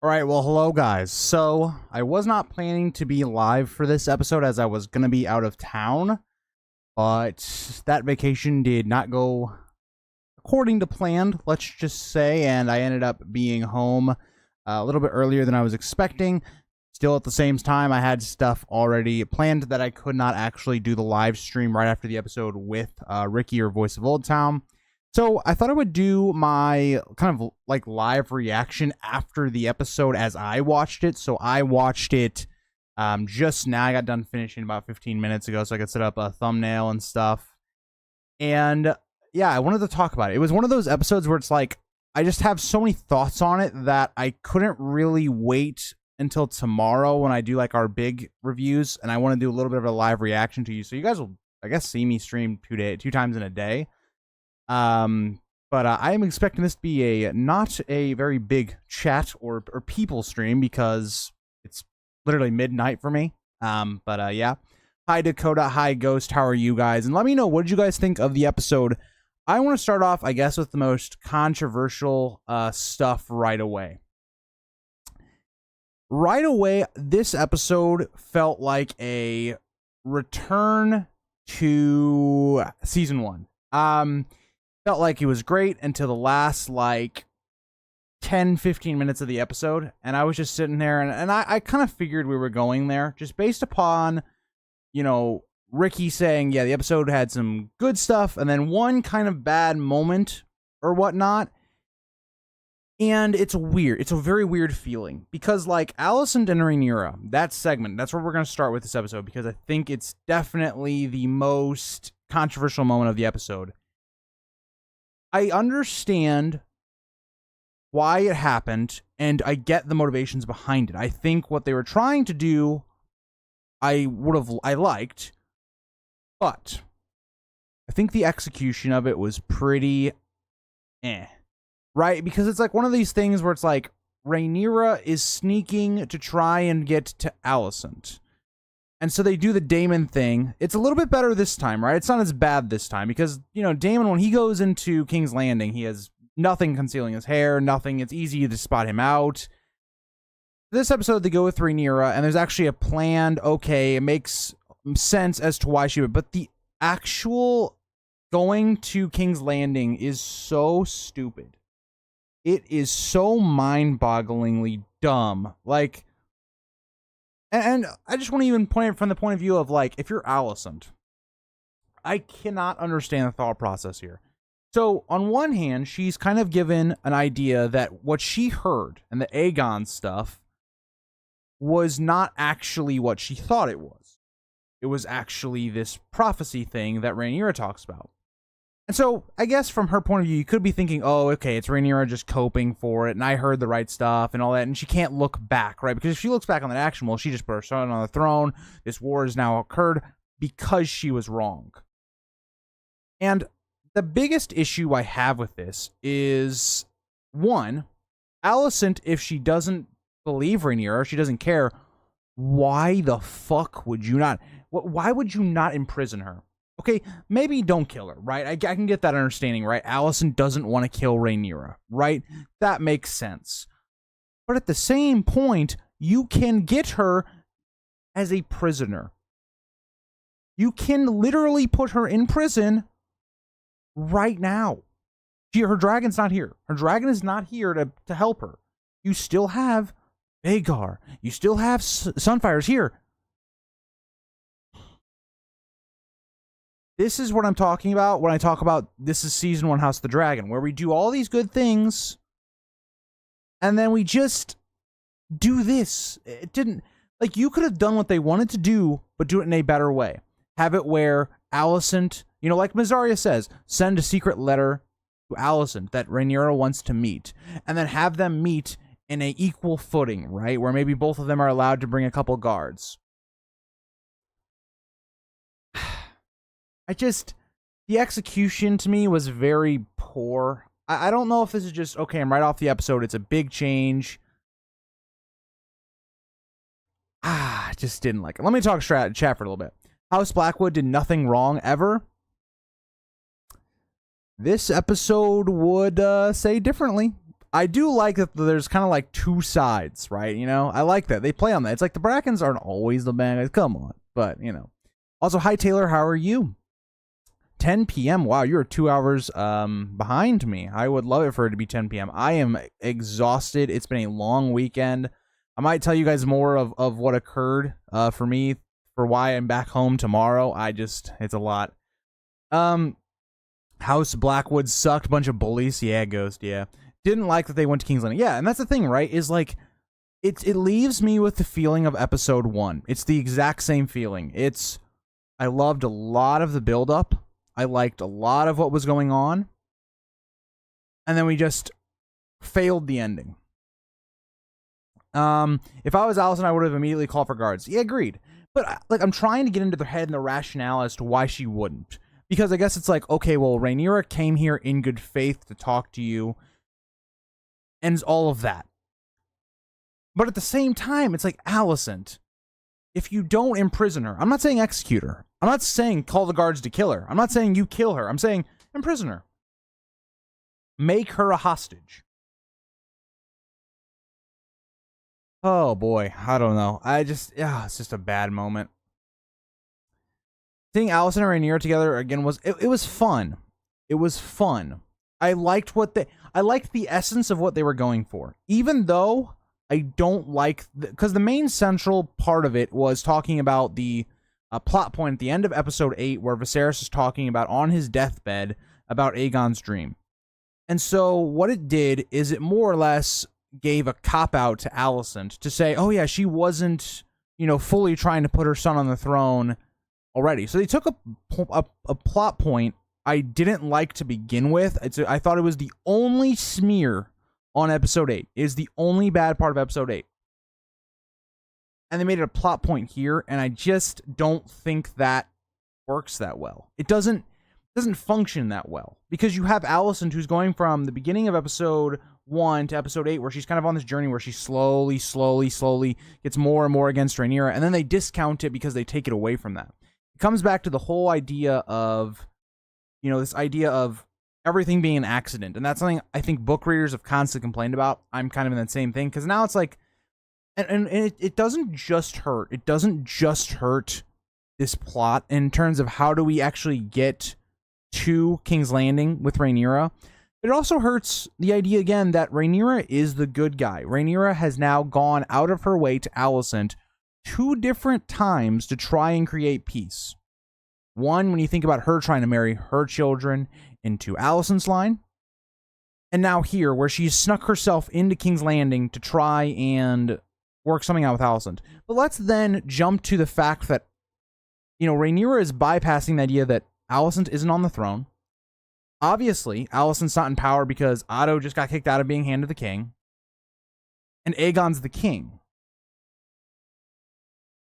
All right, well, hello guys. So I was not planning to be live for this episode as I was going to be out of town, but that vacation did not go according to plan, let's just say, and I ended up being home a little bit earlier than I was expecting. Still at the same time, I had stuff already planned that I could not actually do the live stream right after the episode with Ricky or Voice of Old Town. So I thought I would do my kind of like live reaction after the episode as I watched it. So I watched it just now. I got done finishing about 15 minutes ago, so I could set up a thumbnail and stuff. And yeah, I wanted to talk about it. It was one of those episodes where it's like, I just have so many thoughts on it that I couldn't really wait until tomorrow when I do like our big reviews. And I want to do a little bit of a live reaction to you. So you guys will, I guess, see me stream two times in a day. But I am expecting this to be not a very big chat or people stream because it's literally midnight for me. Yeah. Hi Dakota, hi Ghost, how are you guys? And let me know, what did you guys think of the episode? I want to start off, I guess, with the most controversial stuff right away. Right away, this episode felt like a return to season 1. Felt like it was great until the last, like, 10-15 minutes of the episode. And I was just sitting there, and I kind of figured we were going there. Just based upon, you know, Ricky saying, yeah, the episode had some good stuff, and then one kind of bad moment or whatnot. And it's weird. It's a very weird feeling. Because, like, Alicent and Rhaenyra, that segment, that's where we're going to start with this episode. Because I think it's definitely the most controversial moment of the episode. I understand why it happened, and I get the motivations behind it. I think what they were trying to do, I liked, but I think the execution of it was pretty right? Because it's like one of these things where it's like Rhaenyra is sneaking to try and get to Alicent. And so they do the Daemon thing. It's a little bit better this time, right? It's not as bad this time because, you know, Daemon, when he goes into King's Landing, he has nothing concealing his hair, nothing. It's easy to spot him out. This episode, they go with Rhaenyra, and there's actually a planned, okay, it makes sense as to why she would, but the actual going to King's Landing is so stupid. It is so mind-bogglingly dumb. Like, and I just want to even point it from the point of view of, like, if you're Alicent, I cannot understand the thought process here. So, on one hand, she's kind of given an idea that what she heard and the Aegon stuff was not actually what she thought it was. It was actually this prophecy thing that Rhaenyra talks about. And so, I guess from her point of view, you could be thinking, oh, okay, it's Rhaenyra just coping for it, and I heard the right stuff and all that, and she can't look back, right? Because if she looks back on that action, well, she just put her son on the throne. This war has now occurred because she was wrong. And the biggest issue I have with this is, one, Alicent, if she doesn't believe Rhaenyra, she doesn't care, why the fuck would you not? Why would you not imprison her? Okay, maybe don't kill her, right? I can get that understanding, right? Alicent doesn't want to kill Rhaenyra, right? That makes sense. But at the same point, you can get her as a prisoner. You can literally put her in prison right now. Her dragon's not here. Her dragon is not here to help her. You still have Vhagar. You still have Sunfires here. This is what I'm talking about when I talk about this is season 1 House of the Dragon, where we do all these good things, and then we just do this. It didn't, like, you could have done what they wanted to do, but do it in a better way. Have it where Alicent, you know, like Mysaria says, send a secret letter to Alicent that Rhaenyra wants to meet, and then have them meet in a equal footing, right? Where maybe both of them are allowed to bring a couple guards. The execution to me was very poor. I don't know if this is just, okay, I'm right off the episode, it's a big change. I just didn't like it. Let me talk chat for a little bit. House Blackwood did nothing wrong ever. This episode would say differently. I do like that there's kind of like two sides, right? You know, I like that. They play on that. It's like the Brackens aren't always the bad guys. Come on. But, you know. Also, hi, Taylor. How are you? 10 p.m. Wow, you're 2 hours behind me. I would love it for it to be 10 p.m. I am exhausted. It's been a long weekend. I might tell you guys more of what occurred for me, for why I'm back home tomorrow. It's a lot. House Blackwood sucked. Bunch of bullies. Yeah, Ghost. Yeah. Didn't like that they went to King's Landing. Yeah, and that's the thing, right? Is like, it leaves me with the feeling of episode 1. It's the exact same feeling. I loved a lot of the build-up. I liked a lot of what was going on. And then we just failed the ending. If I was Alicent, I would have immediately called for guards. Yeah, agreed. But like, I'm trying to get into their head and the rationale as to why she wouldn't. Because I guess it's like, okay, well, Rhaenyra came here in good faith to talk to you. And all of that. But at the same time, it's like, Alicent, if you don't imprison her, I'm not saying execute her. I'm not saying call the guards to kill her. I'm not saying you kill her. I'm saying imprison her. Make her a hostage. Oh boy, I don't know. It's just a bad moment. Seeing Alicent and Rhaenyra together again was fun. It was fun. I liked the essence of what they were going for. Even though I don't like, because the main central part of it was talking about the plot point at the end of episode 8 where Viserys is talking about on his deathbed about Aegon's dream. And so what it did is it more or less gave a cop-out to Alicent to say, oh yeah, she wasn't, fully trying to put her son on the throne already. So they took a plot point I didn't like to begin with. I thought it was the only smear on episode 8. It is the only bad part of episode 8. And they made it a plot point here, and I just don't think that works that well. It doesn't function that well. Because you have Alicent, who's going from the beginning of episode 1 to episode 8, where she's kind of on this journey where she slowly gets more and more against Rhaenyra, and then they discount it because they take it away from that. It comes back to the whole idea of, this idea of everything being an accident. And that's something I think book readers have constantly complained about. I'm kind of in that same thing, because now it's like, and it doesn't just hurt. It doesn't just hurt this plot in terms of how do we actually get to King's Landing with Rhaenyra. It also hurts the idea, again, that Rhaenyra is the good guy. Rhaenyra has now gone out of her way to Alicent 2 different times to try and create peace. One, when you think about her trying to marry her children into Alicent's line. And now here, where she's snuck herself into King's Landing to try and work something out with Alicent. But let's then jump to the fact that, Rhaenyra is bypassing the idea that Alicent isn't on the throne. Obviously, Alicent's not in power because Otto just got kicked out of being Hand of the King. And Aegon's the king.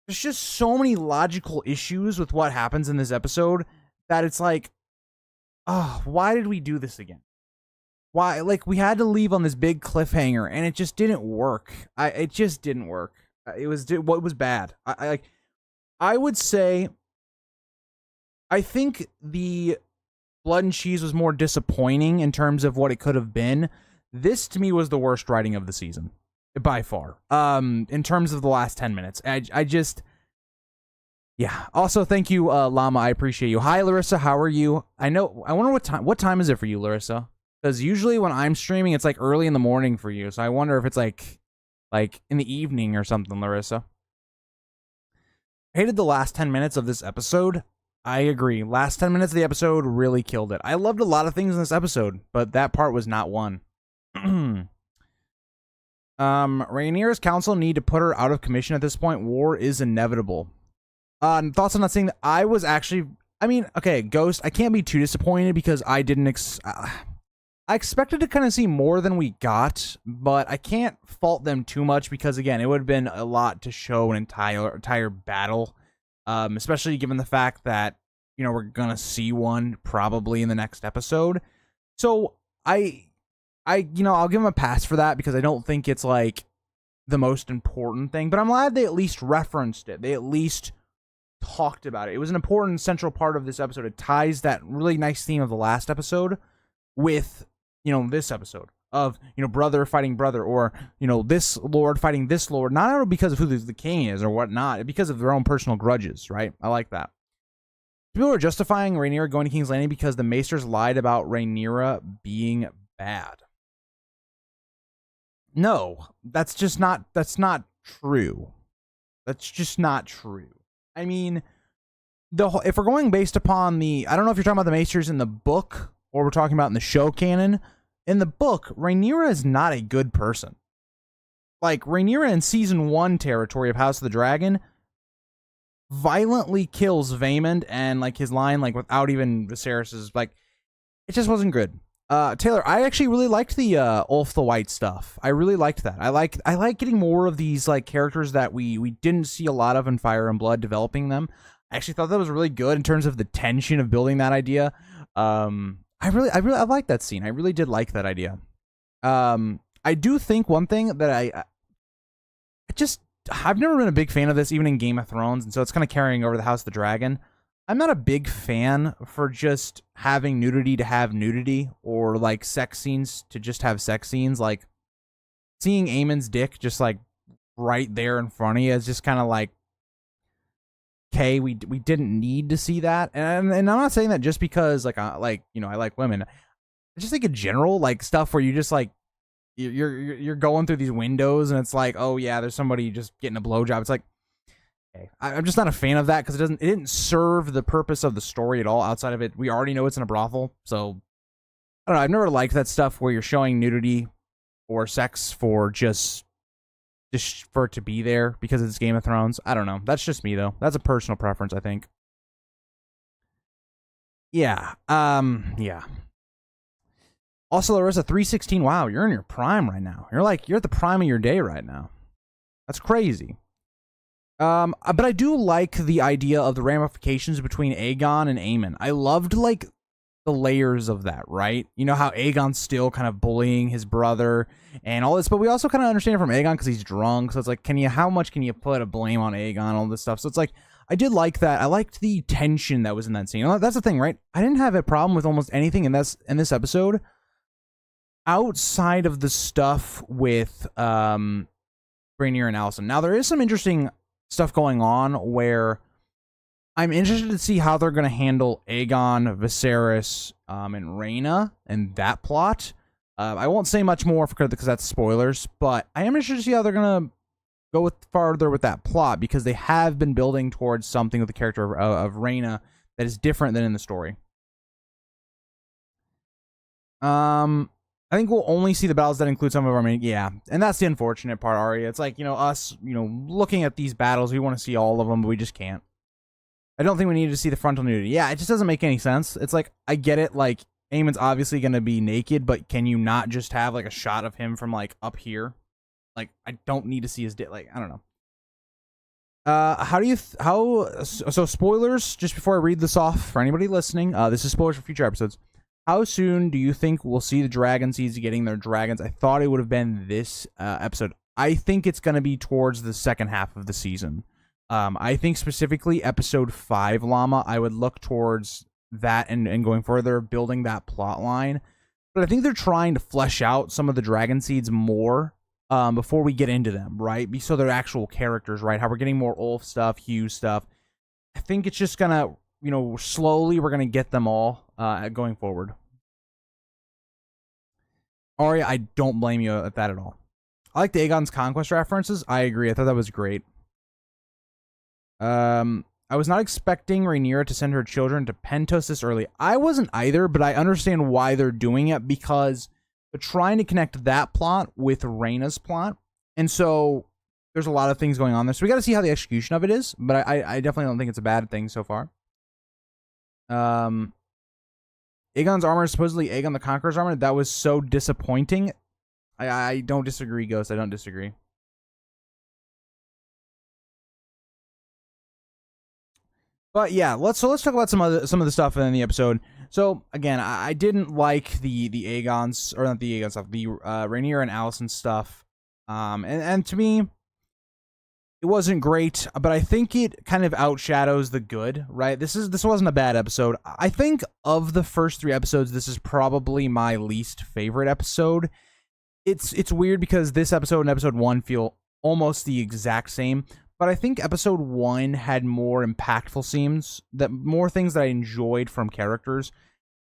There's just so many logical issues with what happens in this episode that it's like, why did we do this again? Why? Like, we had to leave on this big cliffhanger, and it just didn't work. It just didn't work. It was bad. I would say, I think the Blood and Cheese was more disappointing in terms of what it could have been. This, to me, was the worst writing of the season. By far. In terms of the last 10 minutes. I just... Yeah. Also, thank you, Llama. I appreciate you. Hi, Larissa. How are you? I wonder what time is it for you, Larissa? Because usually when I'm streaming, it's like early in the morning for you. So I wonder if it's like in the evening or something, Larissa. I hated the last 10 minutes of this episode. I agree. Last 10 minutes of the episode really killed it. I loved a lot of things in this episode, but that part was not one. Rhaenyra's council need to put her out of commission at this point. War is inevitable. Thoughts on that saying that I was actually... I mean, okay, Ghost, I can't be too disappointed because I didn't... I expected to kind of see more than we got, but I can't fault them too much because, again, it would have been a lot to show an entire battle, especially given the fact that, we're going to see one probably in the next episode. So I'll give them a pass for that because I don't think it's like the most important thing, but I'm glad they at least referenced it. They at least talked about it. It was an important central part of this episode. It ties that really nice theme of the last episode with, this episode. of, brother fighting brother, or, this lord fighting this lord, not because of who the king is or whatnot, because of their own personal grudges, right? I like that. People are justifying Rhaenyra going to King's Landing because the Maesters lied about Rhaenyra being bad. No, that's not true. That's just not true. I mean, if we're going based upon I don't know if you're talking about the Maesters in the book or we're talking about in the show canon. In the book, Rhaenyra is not a good person. Like, Rhaenyra in season 1 territory of House of the Dragon violently kills Vaemond, and like his line, like without even Viserys's, like, it just wasn't good. Taylor, I actually really liked the Ulf the White stuff. I really liked that. I like getting more of these like characters that we didn't see a lot of in Fire and Blood, developing them. I actually thought that was really good in terms of the tension of building that idea. I like that scene. I really did like that idea. I do think one thing that I've never been a big fan of this, even in Game of Thrones, and so it's kind of carrying over the House of the Dragon. I'm not a big fan for just having nudity to have nudity, or like sex scenes to just have sex scenes. Like, seeing Aemon's dick just like right there in front of you is just kind of like, okay, we didn't need to see that. And I'm not saying that just because I like women. I just think in general, like, stuff where you just like you're going through these windows and it's like, oh yeah, there's somebody just getting a blowjob. It's like, okay, I'm just not a fan of that because it didn't serve the purpose of the story at all. Outside of it, we already know it's in a brothel, so I don't know. I've never liked that stuff where you're showing nudity or sex for just for it to be there because it's Game of Thrones. I don't know. That's just me though. That's a personal preference, I think. Yeah. Yeah. Also, Larissa 316. Wow, you're in your prime right now. You're at the prime of your day right now. That's crazy. But I do like the idea of the ramifications between Aegon and Aemon. I loved like the layers of that, right? You know how Aegon's still kind of bullying his brother and all this, but we also kind of understand it from Aegon because he's drunk. So it's like, how much can you put a blame on Aegon, all this stuff? So it's like, I did like that. I liked the tension that was in that scene. That's the thing, right? I didn't have a problem with almost anything in this episode outside of the stuff with Rhaenyra and Alicent. Now, there is some interesting stuff going on where I'm interested to see how they're going to handle Aegon, Viserys, and Rhaena and that plot. I won't say much more because that's spoilers, but I am interested to see how they're going to go farther with that plot because they have been building towards something with the character of Rhaena that is different than in the story. I think we'll only see the battles that include some of our main, yeah, and that's the unfortunate part, Arya. It's like, us, looking at these battles, we want to see all of them, but we just can't. I don't think we need to see the frontal nudity. Yeah, it just doesn't make any sense. It's like, I get it, like, Aemon's obviously going to be naked, but can you not just have, like, a shot of him from, like, up here? Like, I don't need to see his dick. Like, I don't know. So spoilers, just before I read this off for anybody listening, this is spoilers for future episodes. How soon do you think we'll see the dragon seeds getting their dragons? I thought it would have been this episode. I think it's going to be towards the second half of the season. I think specifically episode 5, Llama, I would look towards that and going further, building that plot line. But I think they're trying to flesh out some of the dragon seeds more before we get into them, right? So they're actual characters, right? How we're getting more Ulf stuff, Hugh stuff. I think it's just going to, slowly we're going to get them all going forward. Arya, I don't blame you at that at all. I like the Aegon's Conquest references. I agree. I thought that was great. I was not expecting Rhaenyra to send her children to Pentos this early. I wasn't either, but I understand why they're doing it because they're trying to connect that plot with Rhaena's plot. And so there's a lot of things going on there. So we got to see how the execution of it is, but I definitely don't think it's a bad thing so far. Aegon's armor is supposedly Aegon the Conqueror's armor. That was so disappointing. I don't disagree, Ghost. I don't disagree. But yeah, let's talk about some of the stuff in the episode. So again, I didn't like the Aegon's, or not the Aegon stuff, the Rhaenyra and Alicent stuff. And to me, it wasn't great, but I think it kind of outshadows the good, right? This wasn't a bad episode. I think of the first 3 episodes, this is probably my least favorite episode. it's weird because this episode and episode 1 feel almost the exact same, but I think episode 1 had more impactful scenes, that more things that I enjoyed from characters.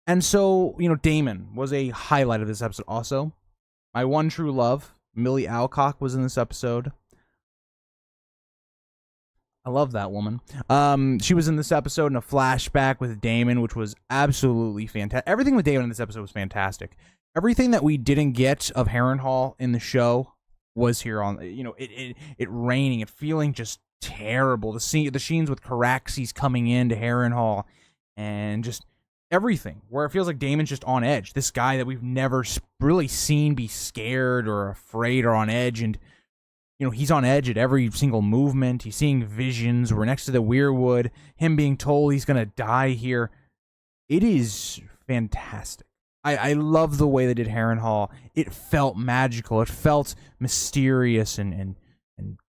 And so, Daemon was a highlight of this episode also. My one true love, Millie Alcock, was in this episode. I love that woman. She was in this episode in a flashback with Daemon, which was absolutely fantastic. Everything with Daemon in this episode was fantastic. Everything that we didn't get of Harrenhal in the show was here on, it raining, it feeling just terrible. The scenes with Caraxes coming into Harrenhal and just everything, where it feels like Daemon's just on edge. This guy that we've never really seen be scared or afraid or on edge, and he's on edge at every single movement. He's seeing visions. We're next to the weirwood. Him being told he's going to die here. It is fantastic. I love the way they did Harrenhal. It felt magical. It felt mysterious and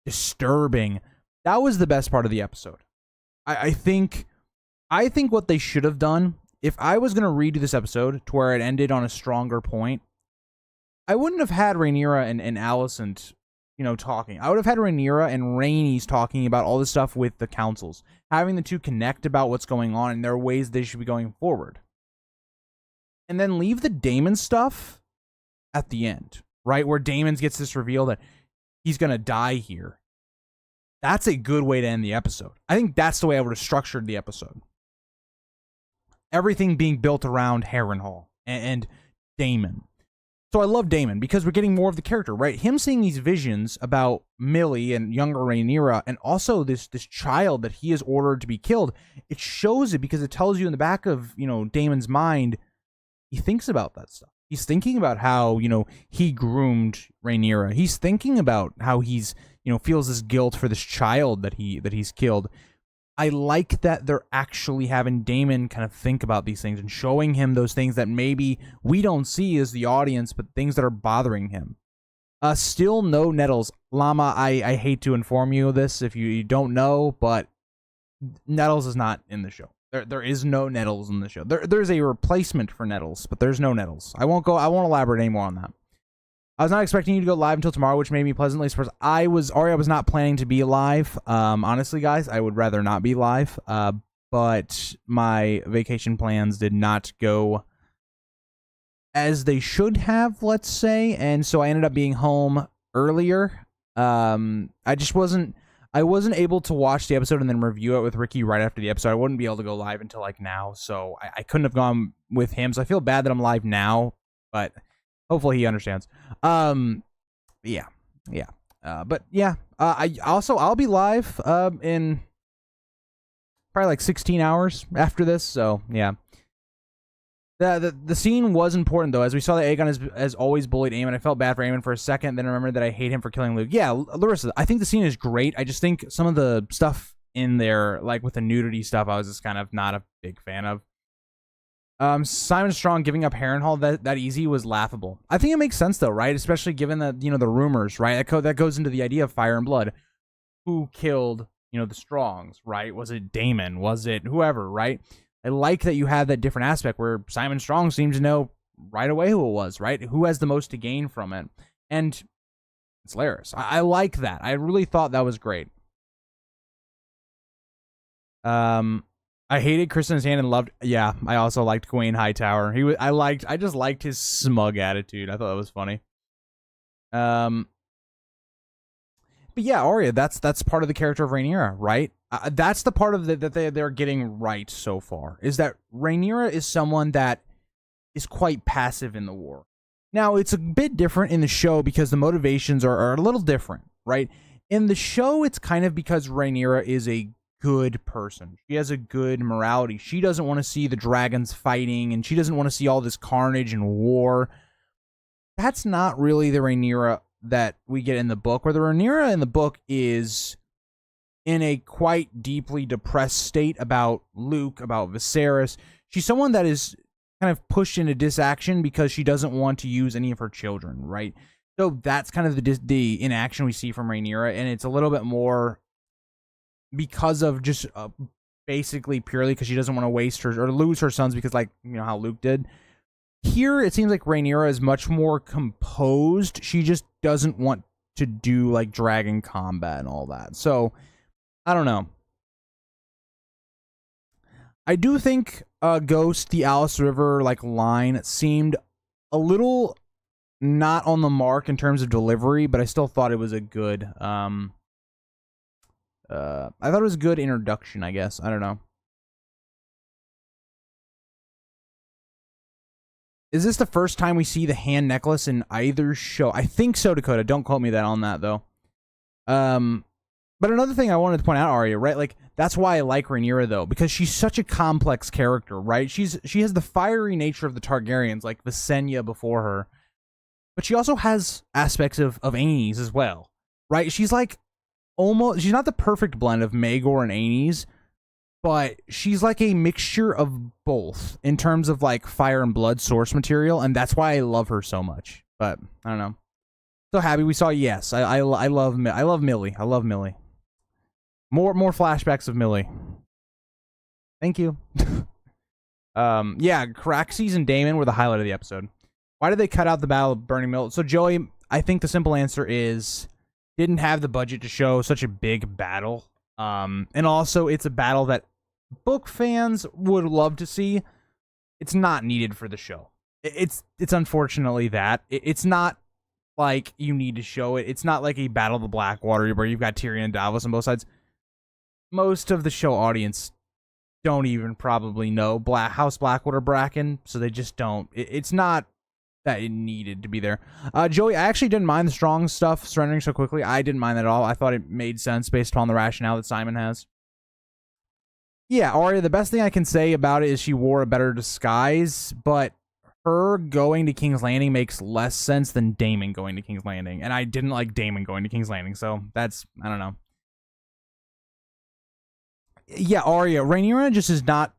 disturbing. That was the best part of the episode. I think what they should have done, if I was going to redo this episode to where it ended on a stronger point, I wouldn't have had Rhaenyra and Alicent talking. I would have had Rhaenyra and Rhaenys talking about all this stuff with the councils, having the two connect about what's going on and their ways they should be going forward. And then leave the Daemon stuff at the end, right? Where Daemon gets this reveal that he's going to die here. That's a good way to end the episode. I think that's the way I would have structured the episode. Everything being built around Harrenhal and Daemon. So I love Daemon because we're getting more of the character, right? Him seeing these visions about Millie and younger Rhaenyra, and also this child that he is ordered to be killed. It shows it because it tells you in the back of, Daemon's mind, he thinks about that stuff. He's thinking about how, he groomed Rhaenyra. He's thinking about how he's, feels this guilt for this child that he's killed. I like that they're actually having Daemon kind of think about these things and showing him those things that maybe we don't see as the audience, but things that are bothering him. Still no Nettles. Llama, I hate to inform you of this if you don't know, but Nettles is not in the show. There is no Nettles in the show. There's a replacement for Nettles, but there's no Nettles. I won't elaborate anymore on that. I was not expecting you to go live until tomorrow, which made me pleasantly surprised. I was not planning to be live. Honestly, guys, I would rather not be live. But my vacation plans did not go as they should have, let's say, and so I ended up being home earlier. I wasn't able to watch the episode and then review it with Ricky right after the episode. I wouldn't be able to go live until like now, so I couldn't have gone with him. So I feel bad that I'm live now, but hopefully he understands. Yeah. I'll be live in probably like 16 hours after this. So yeah. The scene was important, though, as we saw that Aegon has always bullied Aemon. I felt bad for Aemon for a second, then remembered that I hate him for killing Luke. Yeah, Larissa, I think the scene is great. I just think some of the stuff in there, like with the nudity stuff, I was just kind of not a big fan of. Simon Strong giving up Harrenhal that easy was laughable. I think it makes sense, though, right? Especially given that, the rumors, right? That goes into the idea of fire and blood. Who killed, the Strongs, right? Was it Daemon? Was it whoever, right? I like that you have that different aspect where Simon Strong seems to know right away who it was, right? Who has the most to gain from it. And it's Laris. I like that. I really thought that was great. I hated Kristen's hand and loved... Yeah, I also liked Gawain Hightower. I just liked his smug attitude. I thought that was funny. But yeah, Arya, that's part of the character of Rhaenyra, right? That's the part of that they're getting right so far, is that Rhaenyra is someone that is quite passive in the war. Now, it's a bit different in the show because the motivations are a little different, right? In the show, it's kind of because Rhaenyra is a good person. She has a good morality. She doesn't want to see the dragons fighting, and she doesn't want to see all this carnage and war. That's not really the Rhaenyra that we get in the book, where the Rhaenyra in the book is in a quite deeply depressed state about Luke, about Viserys. She's someone that is kind of pushed into disaction because she doesn't want to use any of her children, right? So that's kind of the inaction we see from Rhaenyra, and it's a little bit more because of just basically purely because she doesn't want to waste her or lose her sons because, like, how Luke did. Here, it seems like Rhaenyra is much more composed. She just doesn't want to do, like, dragon combat and all that. So, I don't know. I do think Ghost, the Alice River, like, line seemed a little not on the mark in terms of delivery, but I still thought it was a good, I thought it was a good introduction, I guess. I don't know. Is this the first time we see the hand necklace in either show? I think so, Dakota. Don't quote me that on that, though. But another thing I wanted to point out, Arya, right? Like, that's why I like Rhaenyra, though, because she's such a complex character, right? She has the fiery nature of the Targaryens, like Visenya before her, but she also has aspects of Aenys as well, right? She's like she's not the perfect blend of Maegor and Aenys, but she's like a mixture of both in terms of like fire and blood source material, and that's why I love her so much. But I don't know. So happy we saw. Yes, I love Millie. I love Millie. More flashbacks of Millie. Thank you. Yeah, Caraxes and Daemon were the highlight of the episode. Why did they cut out the Battle of Burning Mill? So Joey, I think the simple answer is didn't have the budget to show such a big battle. And also it's a battle that book fans would love to see. It's not needed for the show. It's unfortunately that. It's not like you need to show it. It's not like a Battle of the Blackwater where you've got Tyrion and Davos on both sides. Most of the show audience don't even probably know House Blackwater Bracken, so they just don't. It's not that it needed to be there. Joey, I actually didn't mind the strong stuff surrendering so quickly. I didn't mind that at all. I thought it made sense based upon the rationale that Simon has. Yeah, Arya, the best thing I can say about it is she wore a better disguise, but her going to King's Landing makes less sense than Daemon going to King's Landing, and I didn't like Daemon going to King's Landing, so that's, I don't know. Yeah, Arya, Rhaenyra just is not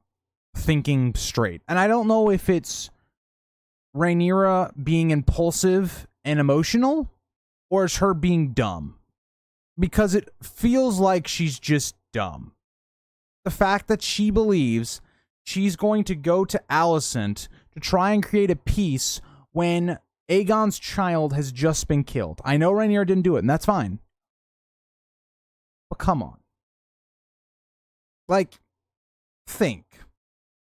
thinking straight, and I don't know if it's Rhaenyra being impulsive and emotional, or it's her being dumb, because it feels like she's just dumb. The fact that she believes she's going to go to Alicent to try and create a peace when Aegon's child has just been killed. I know Rhaenyra didn't do it, and that's fine. But come on. Like, think.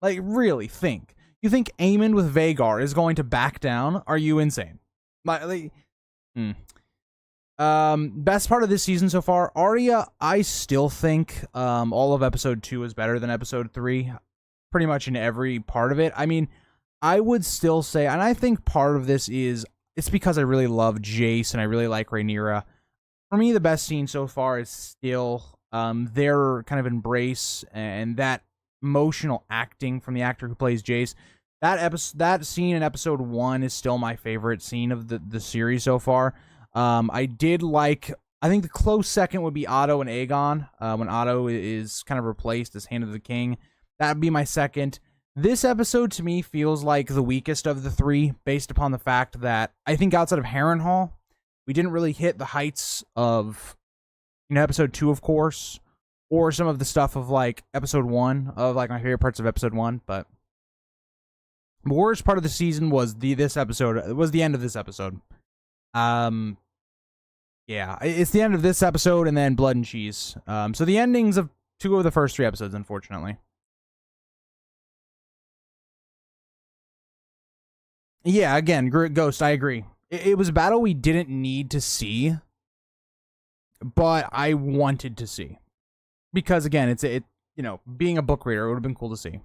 Like, really think. You think Aemond with Vhagar is going to back down? Are you insane? Best part of this season so far, Arya, I still think all of episode 2 is better than episode 3. Pretty much in every part of it. I mean, I would still say, and I think part of this is, it's because I really love Jace and I really like Rhaenyra. For me, the best scene so far is still their kind of embrace and that emotional acting from the actor who plays Jace. That scene in episode 1 is still my favorite scene of the series so far. I did like, I think the close second would be Otto and Aegon, when Otto is kind of replaced as Hand of the King. That would be my second. This episode to me feels like the weakest of the three, based upon the fact that I think outside of Harrenhal, we didn't really hit the heights of, episode 2, of course, or some of the stuff of like episode 1, of like my favorite parts of episode 1. But the worst part of the season was this episode. It was the end of this episode. Yeah, it's the end of this episode and then Blood and Cheese. So the endings of 2 of the first 3 episodes, unfortunately. Yeah, again, Ghost, I agree. It was a battle we didn't need to see, but I wanted to see. Because, again, it's being a book reader, it would have been cool to see.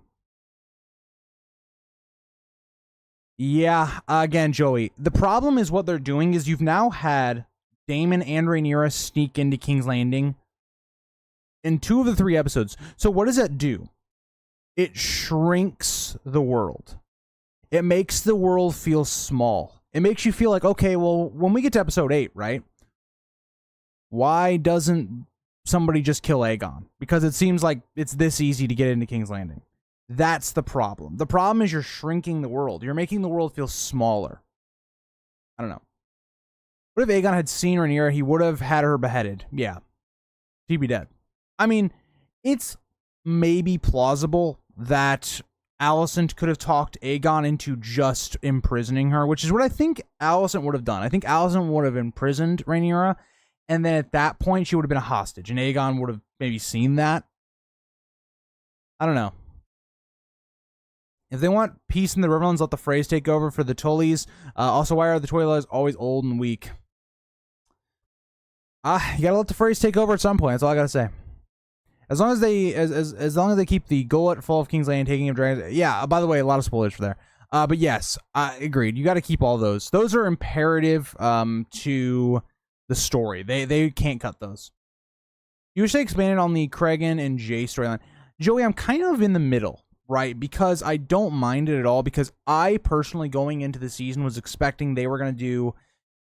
Yeah, again, Joey, the problem is what they're doing is you've now had Daemon and Rhaenyra sneak into King's Landing in 2 of the 3 episodes. So what does that do? It shrinks the world. It makes the world feel small. It makes you feel like, okay, well, when we get to episode 8, right? Why doesn't somebody just kill Aegon? Because it seems like it's this easy to get into King's Landing. That's the problem. The problem is you're shrinking the world. You're making the world feel smaller. I don't know. What if Aegon had seen Rhaenyra? He would have had her beheaded. Yeah. She'd be dead. I mean, it's maybe plausible that Alicent could have talked Aegon into just imprisoning her, which is what I think Alicent would have done. I think Alicent would have imprisoned Rhaenyra, and then at that point she would have been a hostage, and Aegon would have maybe seen that. I don't know. If they want peace in the Riverlands, let the Freys take over for the Tullys. Also, why are the Tullys always old and weak? You gotta let the Freys take over at some point. That's all I gotta say. As long as they, as long as they keep the gullet full of King's Landing, taking of dragons. Yeah. By the way, a lot of spoilers for there. But yes, agreed. You got to keep all those. Those are imperative to the story. They can't cut those. You wish they expanded on the Cregan and Jay storyline. Joey, I'm kind of in the middle, right? Because I don't mind it at all. Because I personally, going into the season, was expecting they were gonna do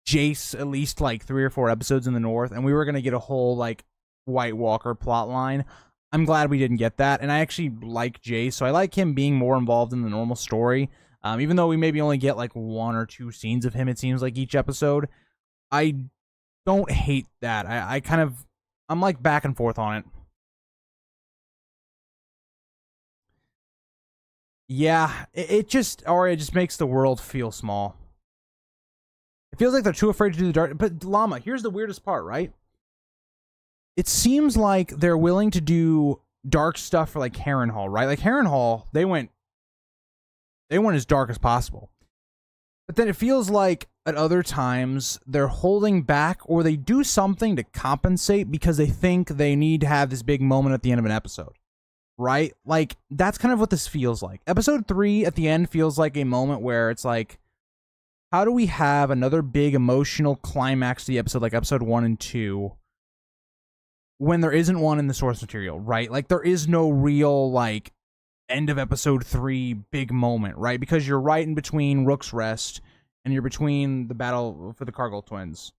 Jace at least like 3 or 4 episodes in the North, and we were gonna get a whole like White Walker plotline. I'm glad we didn't get that, and I actually like Jace, so I like him being more involved in the normal story. Even though we maybe only get like 1 or 2 scenes of him, it seems like each episode. I don't hate that. I'm like back and forth on it. Yeah, it just makes the world feel small. It feels like they're too afraid to do the dark. But Llama, here's the weirdest part, right? It seems like they're willing to do dark stuff for like Harrenhal, right? Like Harrenhal, they went as dark as possible. But then it feels like at other times they're holding back, or they do something to compensate because they think they need to have this big moment at the end of an episode, right? Like that's kind of what this feels like. Episode 3 at the end feels like a moment where it's like, how do we have another big emotional climax to the episode, like episode 1 and 2, when there isn't one in the source material, right? Like there is no real like end of episode 3 big moment, right? Because you're right in between Rook's Rest and you're between the battle for the Cargill twins.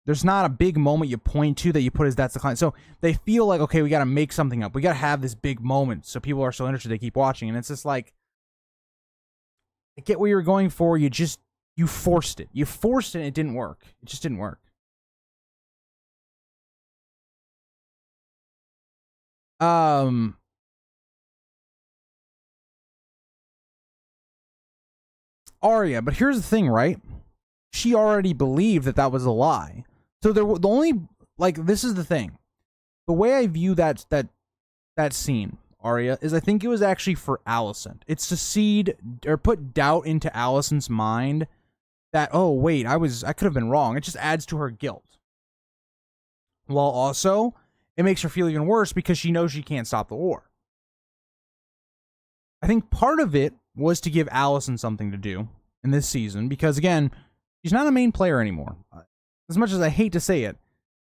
There's not a big moment you point to that you put as that's the client. So they feel like, okay, we got to make something up. We got to have this big moment so people are so interested they keep watching. And it's just like, I get what you're going for. You forced it. You forced it and it didn't work. It just didn't work. Arya, but here's the thing, right? She already believed that was a lie. So the only, like, this is the thing. The way I view that scene, Arya, is I think it was actually for Alicent. It's to seed or put doubt into Alicent's mind that, oh wait, I could have been wrong. It just adds to her guilt. While also, it makes her feel even worse because she knows she can't stop the war. I think part of it was to give Alicent something to do in this season because, again, she's not a main player anymore. As much as I hate to say it,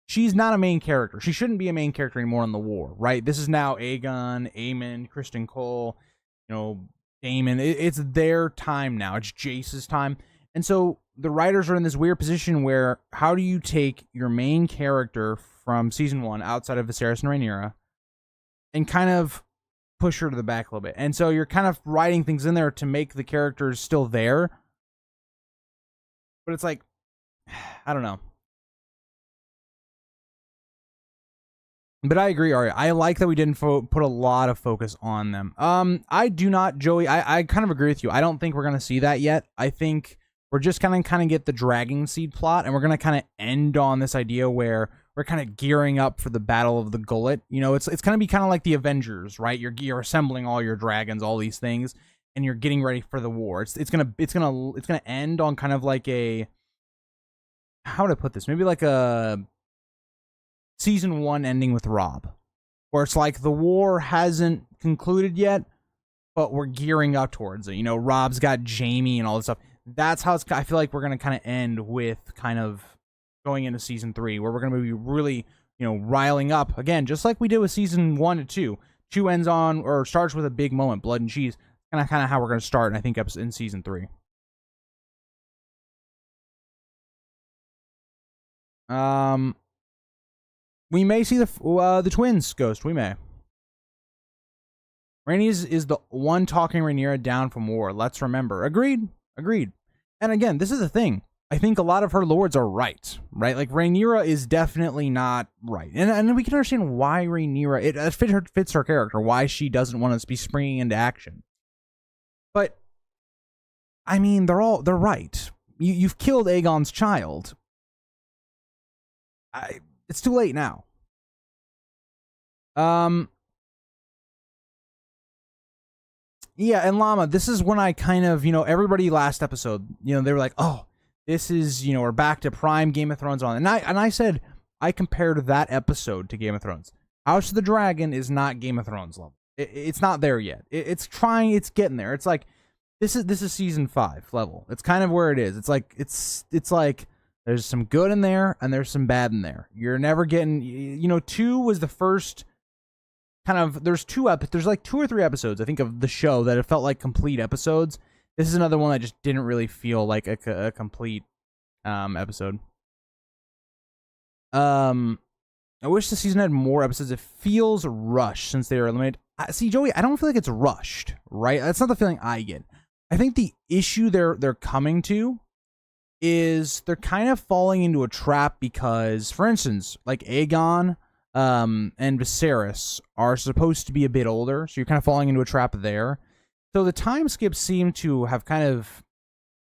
she's not a main character. She shouldn't be a main character anymore in the war, right? This is now Aegon, Aemon, Kristen Cole, Daemon. It's their time now. It's Jace's time. And so the writers are in this weird position where how do you take your main character from season 1 outside of Viserys and Rhaenyra and kind of push her to the back a little bit? And so you're kind of writing things in there to make the characters still there. But it's like, I don't know. But I agree, Arya. I like that we didn't put a lot of focus on them. I do not, Joey. I kind of agree with you. I don't think we're going to see that yet. I think we're just kind of get the dragging seed plot, and we're going to kind of end on this idea where we're kind of gearing up for the Battle of the Gullet. It's going to be kind of like the Avengers, right? You're assembling all your dragons, all these things, and you're getting ready for the war. It's gonna end on kind of like a, how would I put this? Maybe like a season 1 ending with Robb, where it's like the war hasn't concluded yet, but we're gearing up towards it. Robb's got Jaime and all this stuff. That's how I feel like we're gonna kind of end with kind of going into season 3, where we're gonna be really, riling up again, just like we did with season 1 to 2. 2 ends on or starts with a big moment, blood and cheese. Kind of how we're gonna start, I think, in season 3. We may see the twins ghost. We may. Rhaenys is the one talking Rhaenyra down from war. Let's remember. Agreed. And again, this is the thing. I think a lot of her lords are right? Like Rhaenyra is definitely not right, and we can understand why Rhaenyra it fits her character. Why she doesn't want to be springing into action. I mean, they're right. You've killed Aegon's child. It's too late now. Yeah, and Llama, this is when I kind of, everybody last episode, they were like, oh, this is, we're back to prime Game of Thrones on. And I said, I compared that episode to Game of Thrones. House of the Dragon is not Game of Thrones level. It's not there yet. It's getting there. It's like, this is season 5 level. It's kind of where it is. It's like, there's some good in there and there's some bad in there. You're never getting, 2 was the first kind of, there's like 2 or 3 episodes, I think, of the show that it felt like complete episodes. This is another one that just didn't really feel like a complete episode. I wish the season had more episodes. It feels rushed since they were eliminated. See, Joey, I don't feel like it's rushed, right? That's not the feeling I get. I think the issue they're coming to is they're kind of falling into a trap because, for instance, like Aegon and Viserys are supposed to be a bit older, so you're kind of falling into a trap there. So the time skips seem to have kind of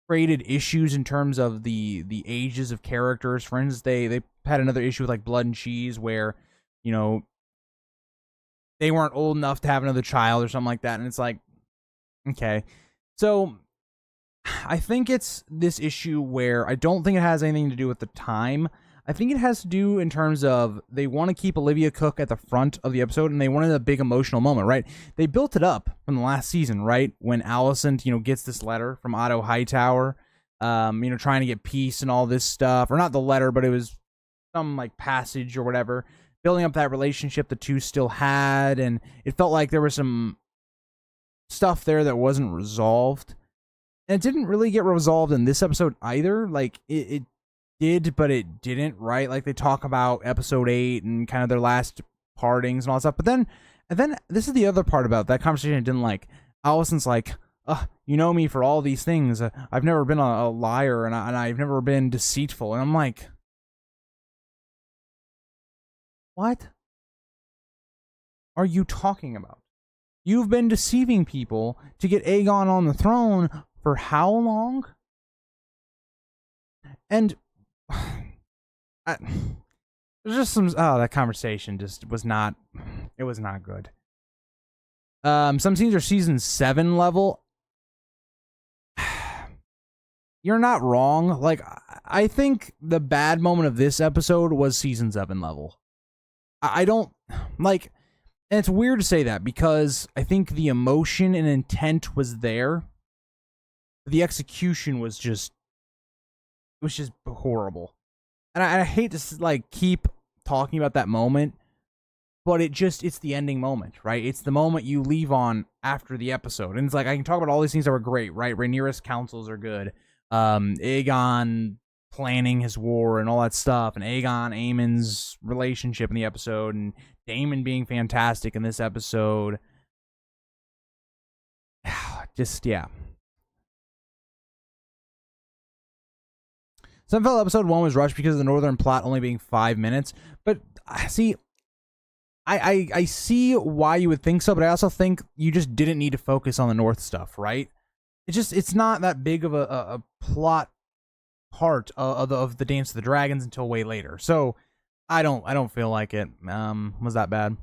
created issues in terms of the ages of characters. For instance, they had another issue with like Blood and Cheese where, they weren't old enough to have another child or something like that, and it's like, okay. So I think it's this issue where I don't think it has anything to do with the time. I think it has to do in terms of they want to keep Olivia Cook at the front of the episode, and they wanted a big emotional moment, right? They built it up from the last season, right? When Alicent, gets this letter from Otto Hightower, trying to get peace and all this stuff. Or not the letter, but it was some like passage or whatever. Building up that relationship the two still had, and it felt like there was some stuff there that wasn't resolved. And it didn't really get resolved in this episode either. Like, it did, but it didn't, right? Like, they talk about episode 8 and kind of their last partings and all that stuff. But then, this is the other part about that conversation I didn't like. Alicent's like, you know me for all these things. I've never been a liar, and I've never been deceitful. And I'm like, what are you talking about? You've been deceiving people to get Aegon on the throne for how long? And there's just some, that conversation just was not, it was not good. Some scenes are season 7 level. You're not wrong. Like, I think the bad moment of this episode was season 7 level. I don't, like, and it's weird to say that because I think the emotion and intent was there. The execution was just, it was just horrible. And I hate to, like, keep talking about that moment, but it's the ending moment, right? It's the moment you leave on after the episode. And it's like, I can talk about all these things that were great, right? Rhaenyra's counsels are good. Aegon planning his war and all that stuff, and Aemon's relationship in the episode, and Daemon being fantastic in this episode. Just, yeah. Some felt episode 1 was rushed because of the northern plot only being 5 minutes. But, see, I see why you would think so, but I also think you just didn't need to focus on the north stuff, right? It's not that big of a plot part of the Dance of the Dragons until way later. So I don't feel like it was that bad.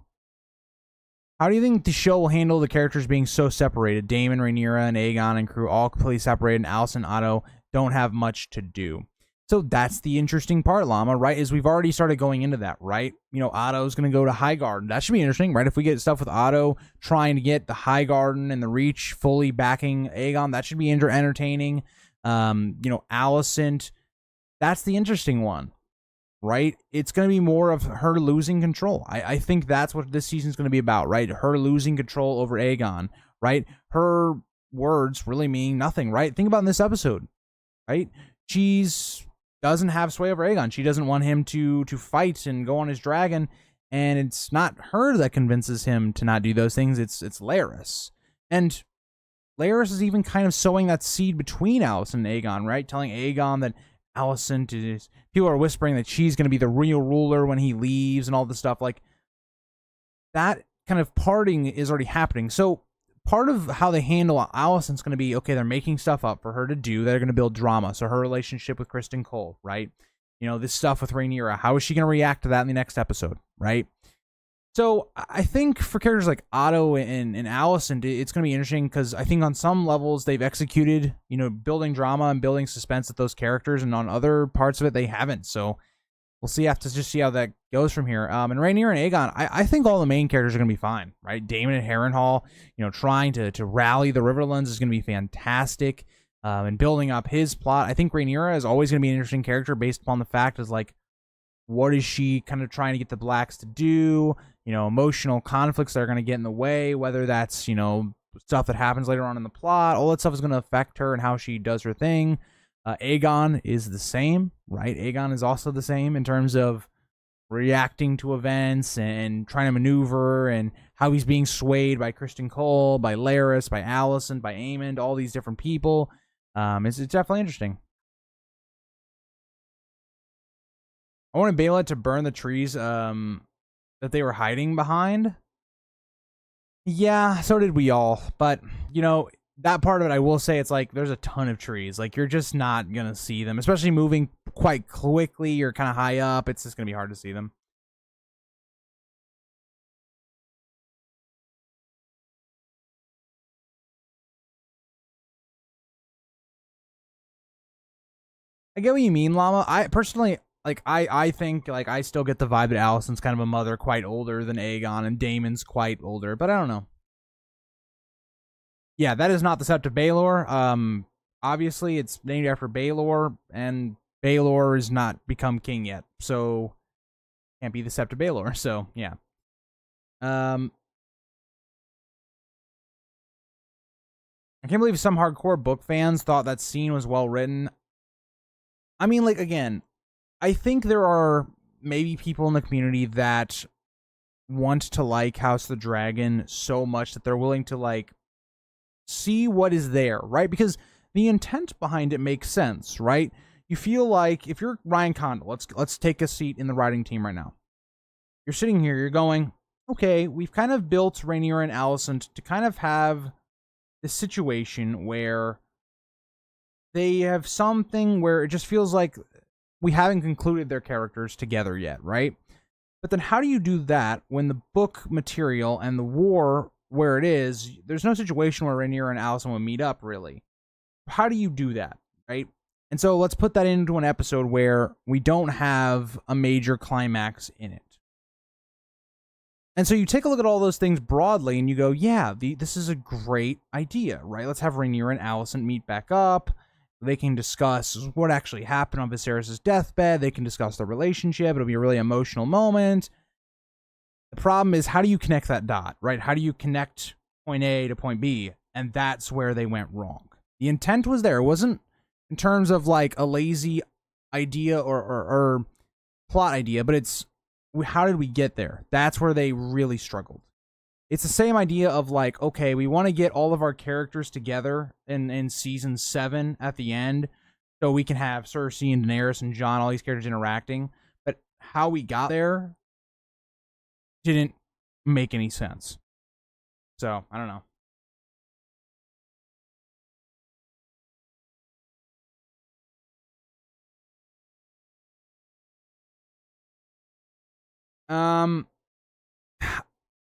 How do you think the show will handle the characters being so separated? Daemon, Rhaenyra, and Aegon and crew all completely separated, and Alicent and Otto don't have much to do. So that's the interesting part, Llama, right? Is we've already started going into that, right? Otto's going to go to Highgarden. That should be interesting, right? If we get stuff with Otto trying to get the Highgarden and the Reach fully backing Aegon, that should be entertaining. Alicent, that's the interesting one, right? It's going to be more of her losing control. I think that's what this season's going to be about, right? Her losing control over Aegon, right? Her words really mean nothing, right? Think about in this episode, right? She's doesn't have sway over Aegon. She doesn't want him to fight and go on his dragon, and it's not her that convinces him to not do those things. It's Larys. And Larys is even kind of sowing that seed between Alicent and Aegon, right? Telling Aegon that Alicent is, people are whispering that she's going to be the real ruler when he leaves and all this stuff. Like, that kind of parting is already happening. So part of how they handle Alicent's going to be, okay, they're making stuff up for her to do. They're going to build drama. So her relationship with Kristen Cole, right? This stuff with Rhaenyra. How is she going to react to that in the next episode, right? So I think for characters like Otto and Alicent, it's going to be interesting because I think on some levels they've executed, building drama and building suspense with those characters, and on other parts of it they haven't. So we'll see. Have to just see how that goes from here. And Rhaenyra and Aegon, I think all the main characters are going to be fine, right? Daemon and Harrenhal, trying to rally the Riverlands is going to be fantastic. And building up his plot, I think Rhaenyra is always going to be an interesting character based upon the fact is like, what is she kind of trying to get the Blacks to do? Emotional conflicts that are going to get in the way, whether that's, stuff that happens later on in the plot. All that stuff is going to affect her and how she does her thing. Aegon is the same, right? Aegon is also the same in terms of reacting to events and trying to maneuver and how he's being swayed by Kristen Cole, by Larys, by Alicent, by Aemond, all these different people. It's definitely interesting. I wanted Baela to burn the trees that they were hiding behind. Yeah, so did we all. But, that part of it, I will say, it's like there's a ton of trees. Like, you're just not going to see them, especially moving quite quickly or kind of high up. It's just going to be hard to see them. I get what you mean, Llama. I personally, I think, I still get the vibe that Alicent's kind of a mother, quite older than Aegon, and Daemon's quite older, but I don't know. Yeah, that is not the Sept of Baelor. Obviously, it's named after Baelor, and Baelor has not become king yet, so can't be the Sept of Baelor. So yeah. I can't believe some hardcore book fans thought that scene was well written. I mean, again, I think there are maybe people in the community that want to like House of the Dragon so much that they're willing to see what is there, right? Because the intent behind it makes sense, right? You feel like if you're Ryan Condal, let's take a seat in the writing team right now. You're sitting here, you're going, okay, we've kind of built Rhaenyra and Alicent to kind of have this situation where they have something where it just feels like we haven't concluded their characters together yet, right? But then how do you do that when the book material and the war where it is, there's no situation where Rhaenyra and Alicent will meet up, really? How do you do that, right? And so let's put that into an episode where we don't have a major climax in it. And so you take a look at all those things broadly and you go, yeah, this is a great idea, right? Let's have Rhaenyra and Alicent meet back up. They can discuss what actually happened on Viserys' deathbed. They can discuss their relationship. It'll be a really emotional moment. The problem is, how do you connect that dot, right? How do you connect point A to point B? And that's where they went wrong. The intent was there. It wasn't in terms of a lazy idea or plot idea, but it's how did we get there? That's where they really struggled. It's the same idea of okay, we want to get all of our characters together in season 7 at the end so we can have Cersei and Daenerys and Jon, all these characters interacting. But how we got there didn't make any sense. So, I don't know.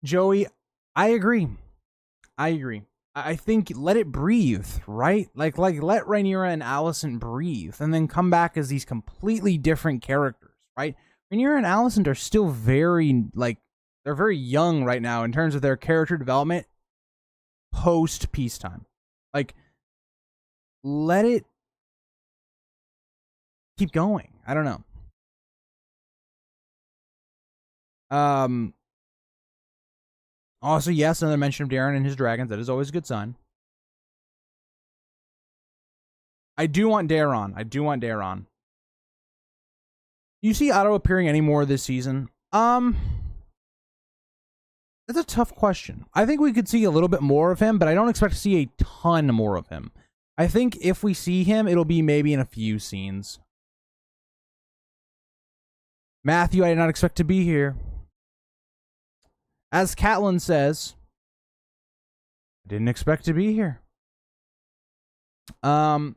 Joey, I agree. I think let it breathe, right? Let Rhaenyra and Alicent breathe and then come back as these completely different characters, right? Rhaenyra and Alicent are still very, they're very young right now in terms of their character development post peacetime. Let it keep going. I don't know. Also, yes, another mention of Darren and his dragons. That is always a good sign. I do want Daeron. Do you see Otto appearing any more this season? That's a tough question. I think we could see a little bit more of him, but I don't expect to see a ton more of him. I think if we see him, it'll be maybe in a few scenes. Matthew, I did not expect to be here. As Catelyn says, Didn't expect to be here. I'm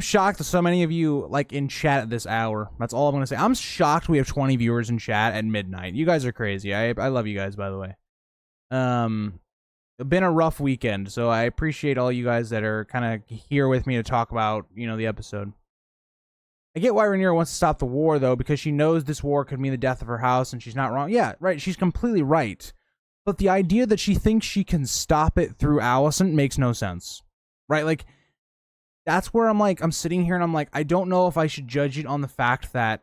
shocked that so many of you like in chat at this hour. That's all I'm gonna say. I'm shocked we have 20 viewers in chat at midnight. You guys are crazy. I love you guys, by the way. It's been a rough weekend, so I appreciate all you guys that are kind of here with me to talk about, you know, the episode. I get why Rhaenyra wants to stop the war, though, because she knows this war could mean the death of her house, and she's not wrong. Yeah, right, she's completely right. But the idea that she thinks she can stop it through Alicent makes no sense. Right? Like, that's where I'm like, I'm sitting here and I'm like, I don't know if I should judge it on the fact that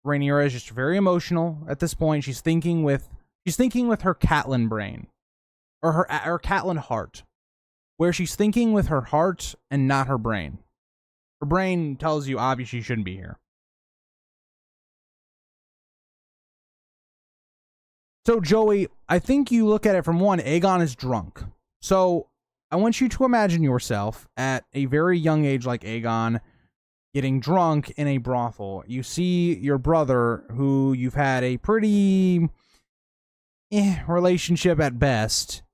Rhaenyra is just very emotional at this point. She's thinking with her Catelyn brain. Or her Catelyn heart. Where she's thinking with her heart and not her brain. Her brain tells you, obviously, you shouldn't be here. So, Joey, I think you look at it from one, Aegon is drunk. So, I want you to imagine yourself at a very young age like Aegon getting drunk in a brothel. You see your brother, who you've had a pretty relationship at best.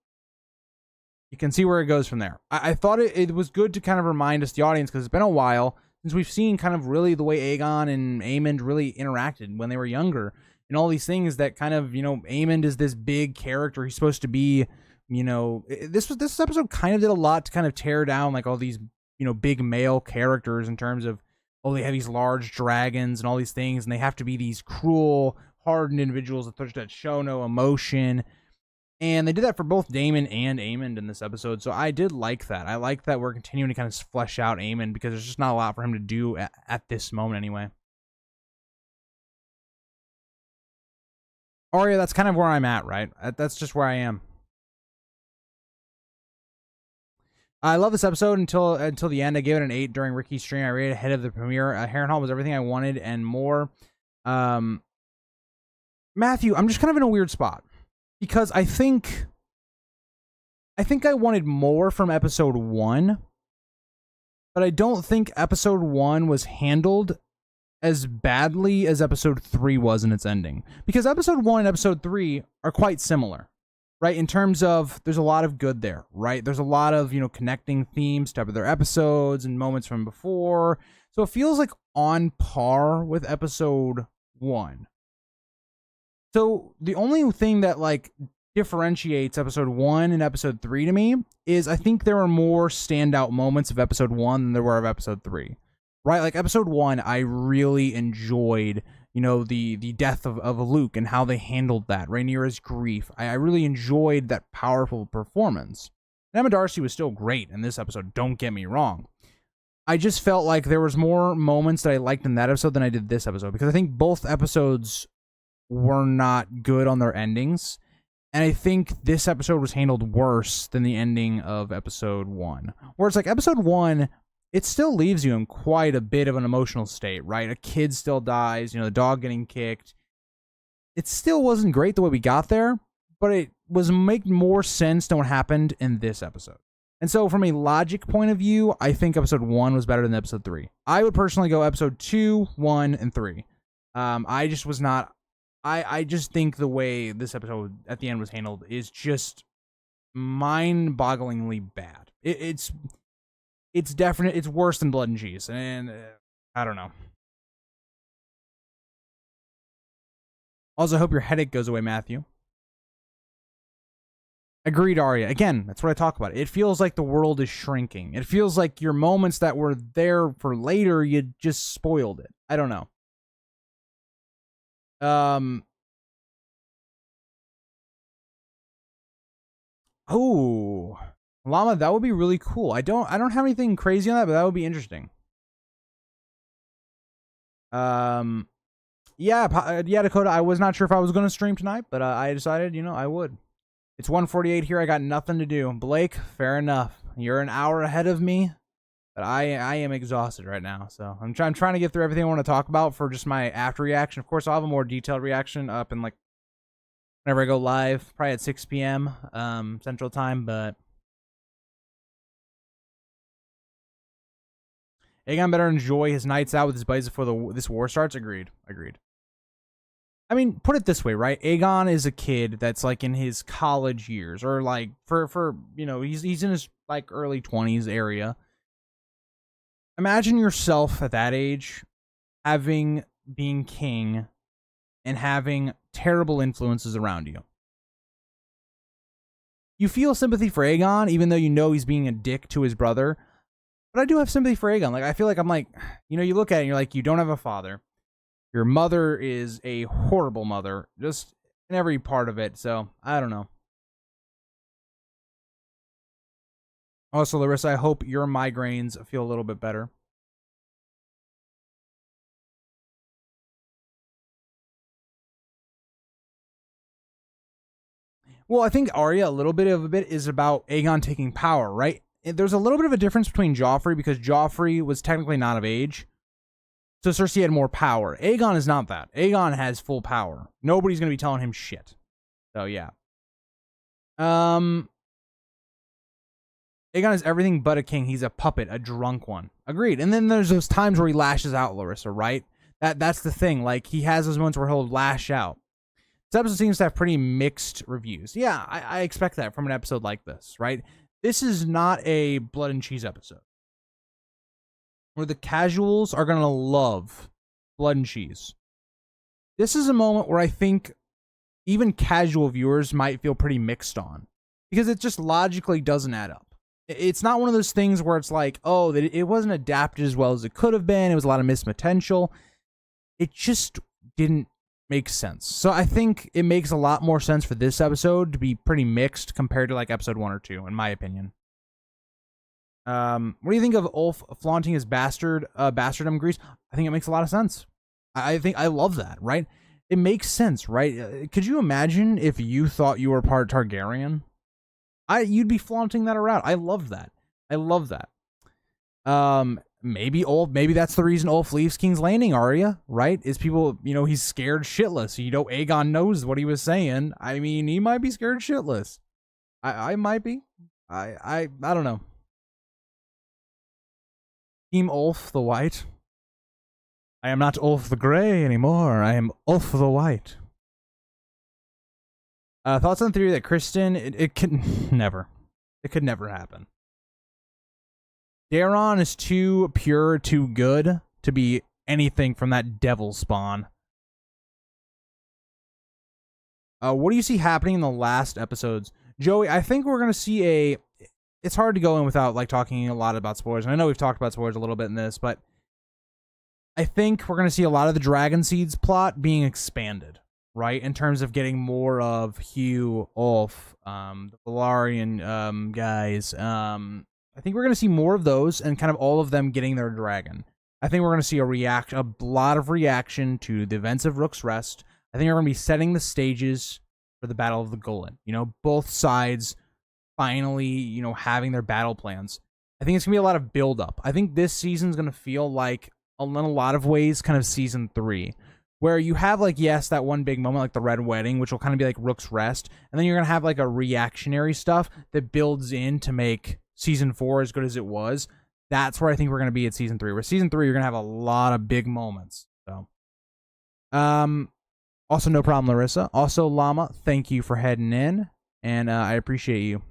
You can see where it goes from there. I thought it was good to kind of remind us, the audience, because it's been a while since we've seen kind of really the way Aegon and Aemond really interacted when they were younger. And all these things that kind of, you know, Aemond is this big character. He's supposed to be, you know, this episode kind of did a lot to kind of tear down like all these, you know, big male characters in terms of, oh, they have these large dragons and all these things, and they have to be these cruel, hardened individuals that show no emotion. And they did that for both Daemon and Aemond in this episode, so I did like that. I like that we're continuing to kind of flesh out Aemond, because there's just not a lot for him to do at this moment anyway. Arya, that's kind of where I'm at, right? That's just where I am. I love this episode until the end. I gave it an 8 during Ricky's stream. I rated ahead of the premiere. Harrenhal was everything I wanted and more. Matthew, I'm just kind of in a weird spot. Because I think I wanted more from episode 1, but I don't think episode 1 was handled as badly as episode 3 was in its ending. Because episode 1 and episode 3 are quite similar, right? In terms of, there's a lot of good there, right? There's a lot of, you know, connecting themes to other episodes and moments from before. So it feels like on par with episode 1. So the only thing that like differentiates episode 1 and episode 3 to me is I think there are more standout moments of episode 1 than there were of episode 3. Right? Like episode 1, I really enjoyed, you know, the death of Luke and how they handled that. Rhaenyra's grief. I really enjoyed that powerful performance. And Emma Darcy was still great in this episode, don't get me wrong. I just felt like there was more moments that I liked in that episode than I did this episode, because I think both episodes were not good on their endings, and I think this episode was handled worse than the ending of episode 1. Where it's like episode 1, it still leaves you in quite a bit of an emotional state, right? A kid still dies, you know, the dog getting kicked. It still wasn't great the way we got there, but it was making more sense than what happened in this episode. And so from a logic point of view, I think episode 1 was better than episode 3. I would personally go episode 2, 1, and 3. I just was not... I just think the way this episode at the end was handled is just mind-bogglingly bad. It's definite. It's worse than Blood and Cheese, and I don't know. Also, I hope your headache goes away, Matthew. Agreed, Arya. Again, that's what I talk about. It feels like the world is shrinking. It feels like your moments that were there for later, you just spoiled it. I don't know. Oh, Llama, that would be really cool. I don't have anything crazy on that, but that would be interesting. Yeah, Dakota, I was not sure if I was going to stream tonight, but I decided, you know, I would. It's 1:48 here. I got nothing to do. Blake, fair enough. You're an hour ahead of me, but I am exhausted right now. So I'm trying to get through everything I want to talk about for just my after reaction. Of course, I'll have a more detailed reaction up in like whenever I go live, probably at 6 p.m. Central Time, but Aegon better enjoy his nights out with his buddies before this war starts. Agreed. I mean, put it this way, right? Aegon is a kid that's like in his college years, or like for you know, he's in his like early 20s area. Imagine yourself at that age being king and having terrible influences around you. You feel sympathy for Aegon, even though you know he's being a dick to his brother. But I do have sympathy for Aegon. Like, I feel like I'm like, you know, you look at it and you're like, you don't have a father. Your mother is a horrible mother, just in every part of it. So, I don't know. Also, Larissa, I hope your migraines feel a little bit better. Well, I think Arya, a little bit is about Aegon taking power, right? There's a little bit of a difference between Joffrey, because Joffrey was technically not of age. So Cersei had more power. Aegon is not that. Aegon has full power. Nobody's going to be telling him shit. So, yeah. Aegon is everything but a king. He's a puppet, a drunk one. Agreed. And then there's those times where he lashes out, Larissa, right? That's the thing. Like, he has those moments where he'll lash out. This episode seems to have pretty mixed reviews. Yeah, I expect that from an episode like this, right? This is not a blood and cheese episode where the casuals are going to love blood and cheese. This is a moment where I think even casual viewers might feel pretty mixed on, because it just logically doesn't add up. It's not one of those things where it's like, oh, it wasn't adapted as well as it could have been. It was a lot of missed potential. It just didn't make sense. So I think it makes a lot more sense for this episode to be pretty mixed compared to like episode 1 or 2, in my opinion. What do you think of Ulf flaunting his bastardom grease? I think it makes a lot of sense. I think I love that, right? It makes sense, right? Could you imagine if you thought you were part Targaryen? You'd be flaunting that around. I love that. I love that. Maybe that's the reason Ulf leaves King's Landing, Arya, right? Is people, you know, he's scared shitless. You know, Aegon knows what he was saying. I mean, he might be scared shitless. I might be. I don't know. Team Ulf the White. I am not Ulf the Grey anymore. I am Ulf the White. Thoughts on the theory that Kristen, it could never. It could never happen. Daeron is too pure, too good to be anything from that devil spawn. What do you see happening in the last episodes? Joey, I think we're going to see it's hard to go in without like talking a lot about spoilers. And I know we've talked about spoilers a little bit in this, but I think we're going to see a lot of the Dragon Seeds plot being expanded, right? In terms of getting more of Hugh, Ulf, the Velaryon guys. I think we're going to see more of those and kind of all of them getting their dragon. I think we're going to see a lot of reaction to the events of Rook's Rest. I think we're going to be setting the stages for the Battle of the Golden. You know, both sides finally, you know, having their battle plans. I think it's going to be a lot of build-up. I think this season's going to feel like, in a lot of ways, kind of season 3. Where you have, like, yes, that one big moment, like the Red Wedding, which will kind of be like Rook's Rest. And then you're going to have, like, a reactionary stuff that builds in to make season 4 as good as it was. That's where I think we're going to be at season 3. Where season 3, you're going to have a lot of big moments. So, also, no problem, Larissa. Also, Llama, thank you for heading in. And I appreciate you.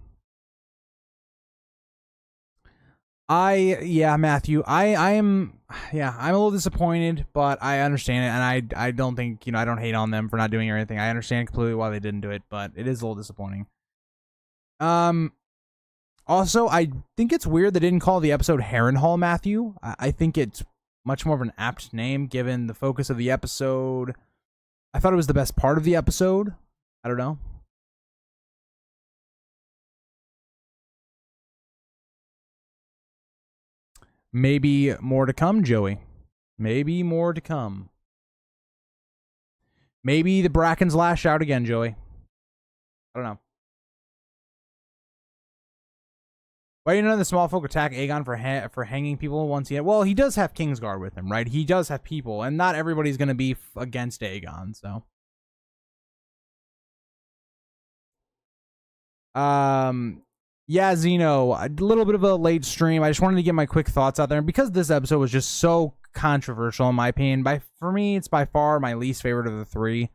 Matthew, I'm a little disappointed, but I understand it, and I don't think, you know, I don't hate on them for not doing anything. I understand completely why they didn't do it, but it is a little disappointing. Also, I think it's weird they didn't call the episode Harrenhal, Matthew. I think it's much more of an apt name given the focus of the episode. I thought it was the best part of the episode. I don't know. Maybe more to come, Joey. Maybe more to come. Maybe the Brackens lash out again, Joey. I don't know. Why do you know the small folk attack Aegon for hanging people once he... Well, he does have Kingsguard with him, right? He does have people, and not everybody's going to be against Aegon, so... Yeah, Zeno, a little bit of a late stream. I just wanted to get my quick thoughts out there. And because this episode was just so controversial, in my opinion, for me, it's by far my least favorite of the 3.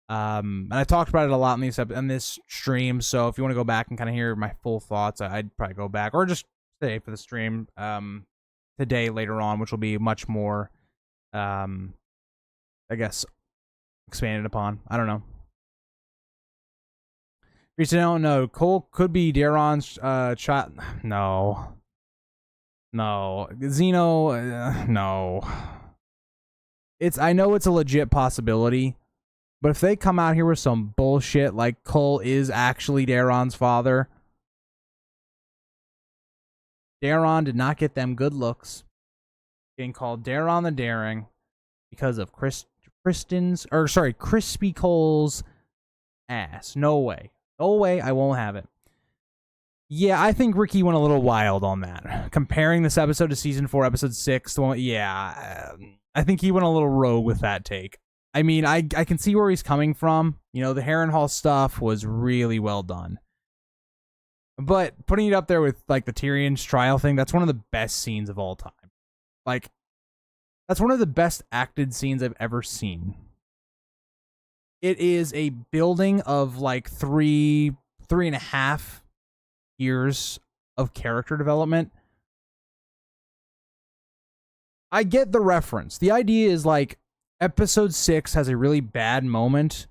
And I talked about it a lot in this stream, so if you want to go back and kind of hear my full thoughts, I'd probably go back, or just stay for the stream today later on, which will be much more, I guess, expanded upon. I don't know. If you don't know, Cole could be Daeron's child. No. Zeno, no. I know it's a legit possibility, but if they come out here with some bullshit like Cole is actually Daeron's father, Daeron did not get them good looks. Being called Daeron the Daring because of Crispy Cole's ass. No way. No way, I won't have it. Yeah, I think Ricky went a little wild on that. Comparing this episode to season 4, episode 6, I think he went a little rogue with that take. I mean, I can see where he's coming from. You know, the Harrenhal stuff was really well done. But putting it up there with, like, the Tyrion's trial thing, that's one of the best scenes of all time. Like, that's one of the best acted scenes I've ever seen. It is a building of, like, 3.5 years of character development. I get the reference. The idea is, like, episode 6 has a really bad moment,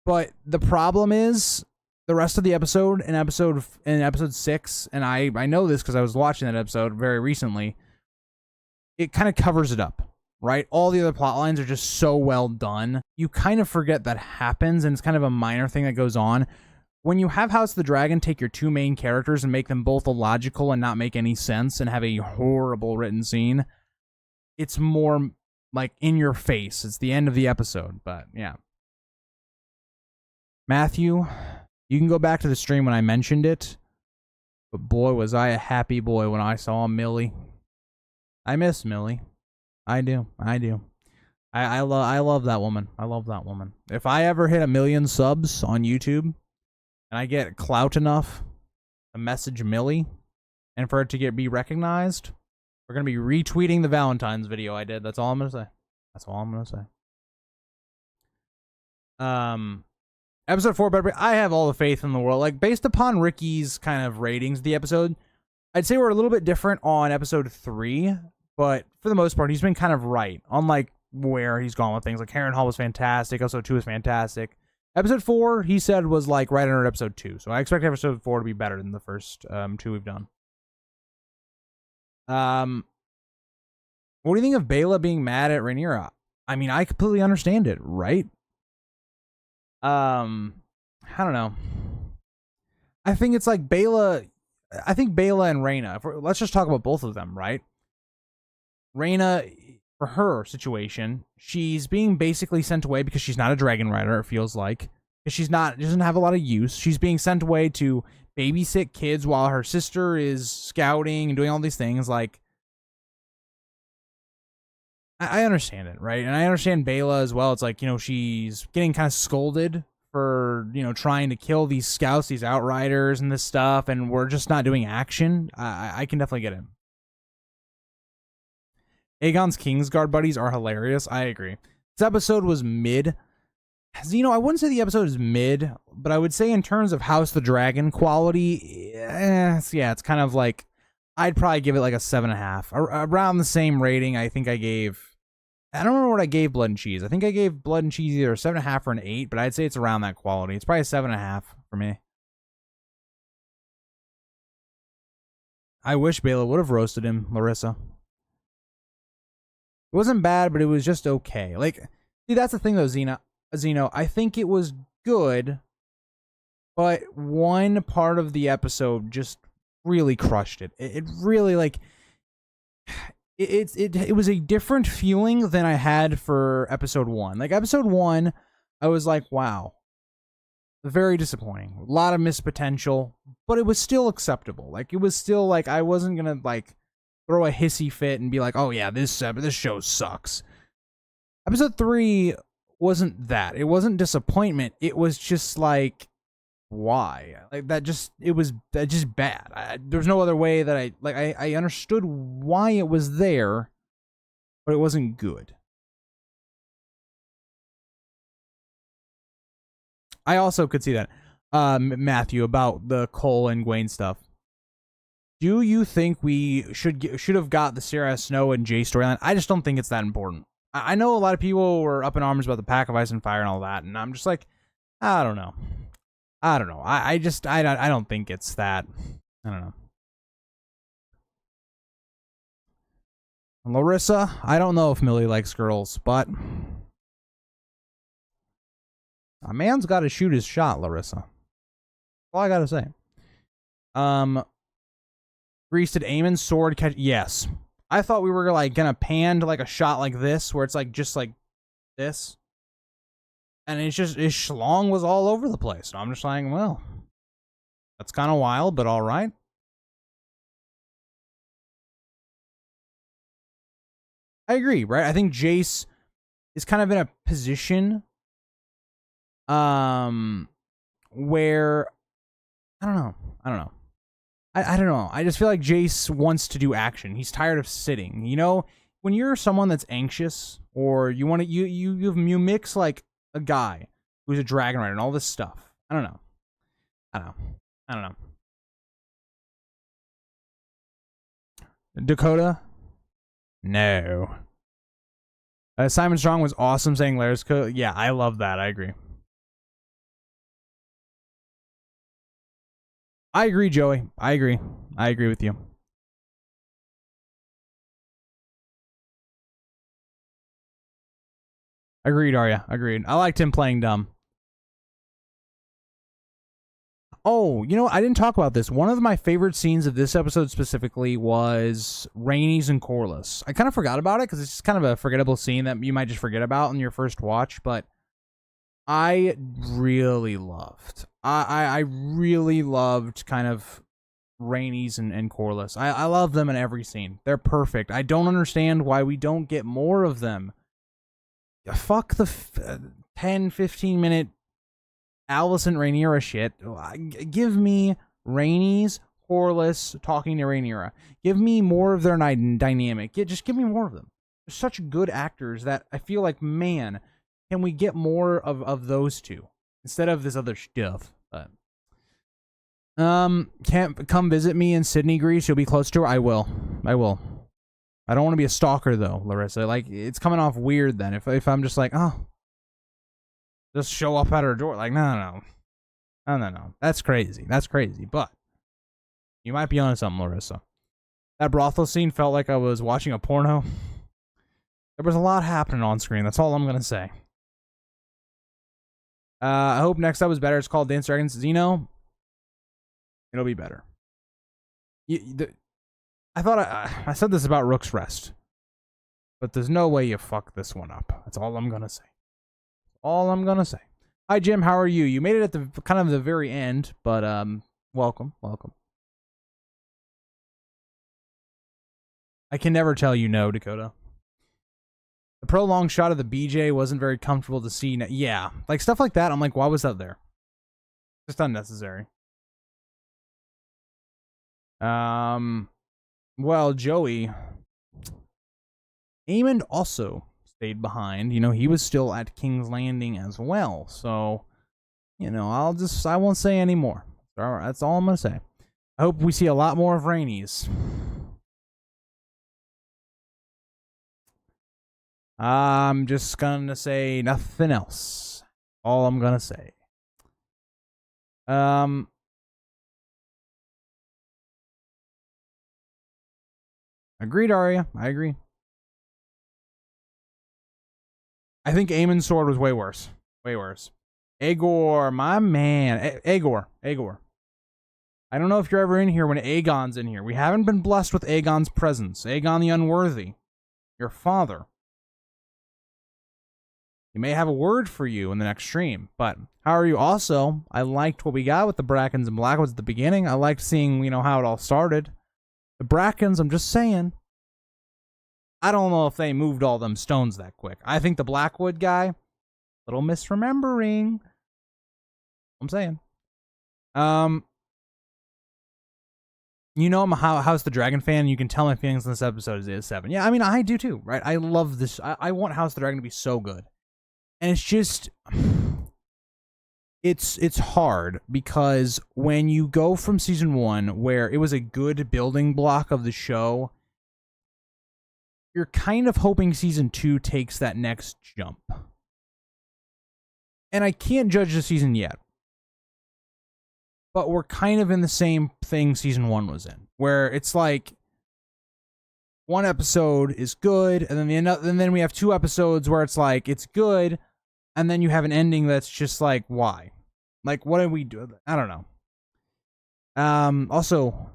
but the problem is the rest of the episode in episode 6, and I know this because I was watching that episode very recently, it kind of covers it up, right? All the other plot lines are just so well done. You kind of forget that happens, and it's kind of a minor thing that goes on. When you have House of the Dragon take your two main characters and make them both illogical and not make any sense and have a horrible written scene, it's more like in your face. It's the end of the episode, but yeah. Matthew, you can go back to the stream when I mentioned it, but boy, was I a happy boy when I saw Millie. I miss Millie. I do. I love that woman. I love that woman. If I ever hit 1 million subs on YouTube and I get clout enough to message Millie and for it to be recognized, we're going to be retweeting the Valentine's video I did. That's all I'm going to say. Episode 4, better. I have all the faith in the world. Like, based upon Ricky's kind of ratings of the episode, I'd say we're a little bit different on episode 3, but for the most part, he's been kind of right on, like, where he's gone with things. Like, Harrenhal was fantastic. Episode 2 was fantastic. Episode 4, he said, was, like, right under episode 2. So I expect episode 4 to be better than the first 2 we've done. What do you think of Baela being mad at Rhaenyra? I mean, I completely understand it, right? I don't know. I think it's like Baela. I think Baela and Rhaena. Let's just talk about both of them, right? Rhaena, for her situation, she's being basically sent away because she's not a dragon rider. It feels like because she doesn't have a lot of use. She's being sent away to babysit kids while her sister is scouting and doing all these things. Like, I understand it, right? And I understand Baela as well. It's like, you know, she's getting kind of scolded for, you know, trying to kill these scouts, these outriders and this stuff, and we're just not doing action. I can definitely get it. Aegon's Kingsguard buddies are hilarious. I agree. This episode was mid. You know, I wouldn't say the episode is mid, but I would say in terms of House of the Dragon quality, it's kind of like, I'd probably give it like a 7.5. Around the same rating I think I gave. I don't remember what I gave Blood and Cheese. I think I gave Blood and Cheese either a 7.5 or an 8, but I'd say it's around that quality. It's probably a 7.5 for me. I wish Baela would have roasted him, Larissa. It wasn't bad, but it was just okay. Like, see, that's the thing though, Zeno. I think it was good, but one part of the episode just really crushed it. It really, like, it was a different feeling than I had for episode 1. Like, episode 1, I was like, wow, very disappointing. A lot of missed potential, but it was still acceptable. Like, it was still like, I wasn't gonna like throw a hissy fit and be like, oh yeah, this show sucks. Episode 3 wasn't that. It wasn't disappointment. It was just like, why? Like, that just bad. There's no other way that I understood why it was there, but it wasn't good. I also could see that. Matthew, about the Cole and Gwaine stuff. Do you think we should have got the Sarah Snow and Jay storyline? I just don't think it's that important. I know a lot of people were up in arms about the Pack of Ice and Fire and all that, and I'm just like, I don't know. I don't think it's that. I don't know. Larissa, I don't know if Millie likes girls, but a man's got to shoot his shot, Larissa. That's all I gotta say. Grease, did Aemon's sword catch? Yes. I thought we were like gonna pan to like a shot like this, where it's like just like this, and it's just his schlong was all over the place. So I'm just like, well, that's kind of wild, but all right. I agree, right? I think Jace is kind of in a position where I don't know. I don't know. I just feel like Jace wants to do action. He's tired of sitting. You know, when you're someone that's anxious, or you want to you mix like a guy who's a dragon rider and all this stuff. I don't know. Dakota? No. Simon Strong was awesome saying Lairs could. Yeah, I love that. I agree. I agree, Joey. I agree with you. Agreed, Arya. Agreed. I liked him playing dumb. Oh, you know, I didn't talk about this. One of my favorite scenes of this episode specifically was Rhaenys and Corlys. I kind of forgot about it because it's just kind of a forgettable scene that you might just forget about in your first watch, but I really loved. I really loved kind of Rhaenys and Corlys. I love them in every scene. They're perfect. I don't understand why we don't get more of them. Fuck the 10, 15 minute Alicent Rhaenyra shit. Give me Rhaenys, Corlys talking to Rhaenyra. Give me more of their dynamic. Just give me more of them. They're such good actors that I feel like, man, can we get more of those two instead of this other stuff? But can't come visit me in Sydney, Greece. You'll be close to her. I will. I don't want to be a stalker though, Larissa. Like, it's coming off weird then if I'm just like, oh, just show up at her door. Like, no. That's crazy. But you might be onto something, Larissa. That brothel scene felt like I was watching a porno. There was a lot happening on screen. That's all I'm gonna say. I hope next up is better. It's called Dance Dragons Xeno. It'll be better. I thought I said this about Rook's Rest, but there's no way you fuck this one up. That's all I'm gonna say. Hi Jim, how are you? You made it at the kind of the very end, but welcome. I can never tell you no, Dakota. The prolonged shot of the BJ wasn't very comfortable to see. Yeah, like stuff like that. I'm like, why was that there? Just unnecessary. Well, Joey, Aemond also stayed behind. You know, he was still at King's Landing as well. So, you know, I won't say any more. All right, that's all I'm gonna say. I hope we see a lot more of Rhaenys. I'm just gonna say nothing else. All I'm gonna say. Agreed, Arya. I agree. I think Aemon's sword was way worse. Aegor, my man. Aegor. I don't know if you're ever in here when Aegon's in here. We haven't been blessed with Aegon's presence. Aegon the Unworthy. Your father. He may have a word for you in the next stream, but how are you? Also, I liked what we got with the Brackens and Blackwoods at the beginning. I liked seeing, you know, how it all started. The Brackens, I'm just saying, I don't know if they moved all them stones that quick. I think the Blackwood guy, little misremembering. I'm saying. You know I'm a House the Dragon fan. You can tell my feelings on this episode is 7. Yeah, I mean, I do too, right? I love this. I want House the Dragon to be so good. And it's just, it's hard because when you go from season 1, where it was a good building block of the show, you're kind of hoping season 2 takes that next jump. And I can't judge the season yet, but we're kind of in the same thing season 1 was in, where it's like one episode is good, and then we have 2 episodes where it's like it's good, and then you have an ending that's just like, why? Like, what did we do? I don't know. Also,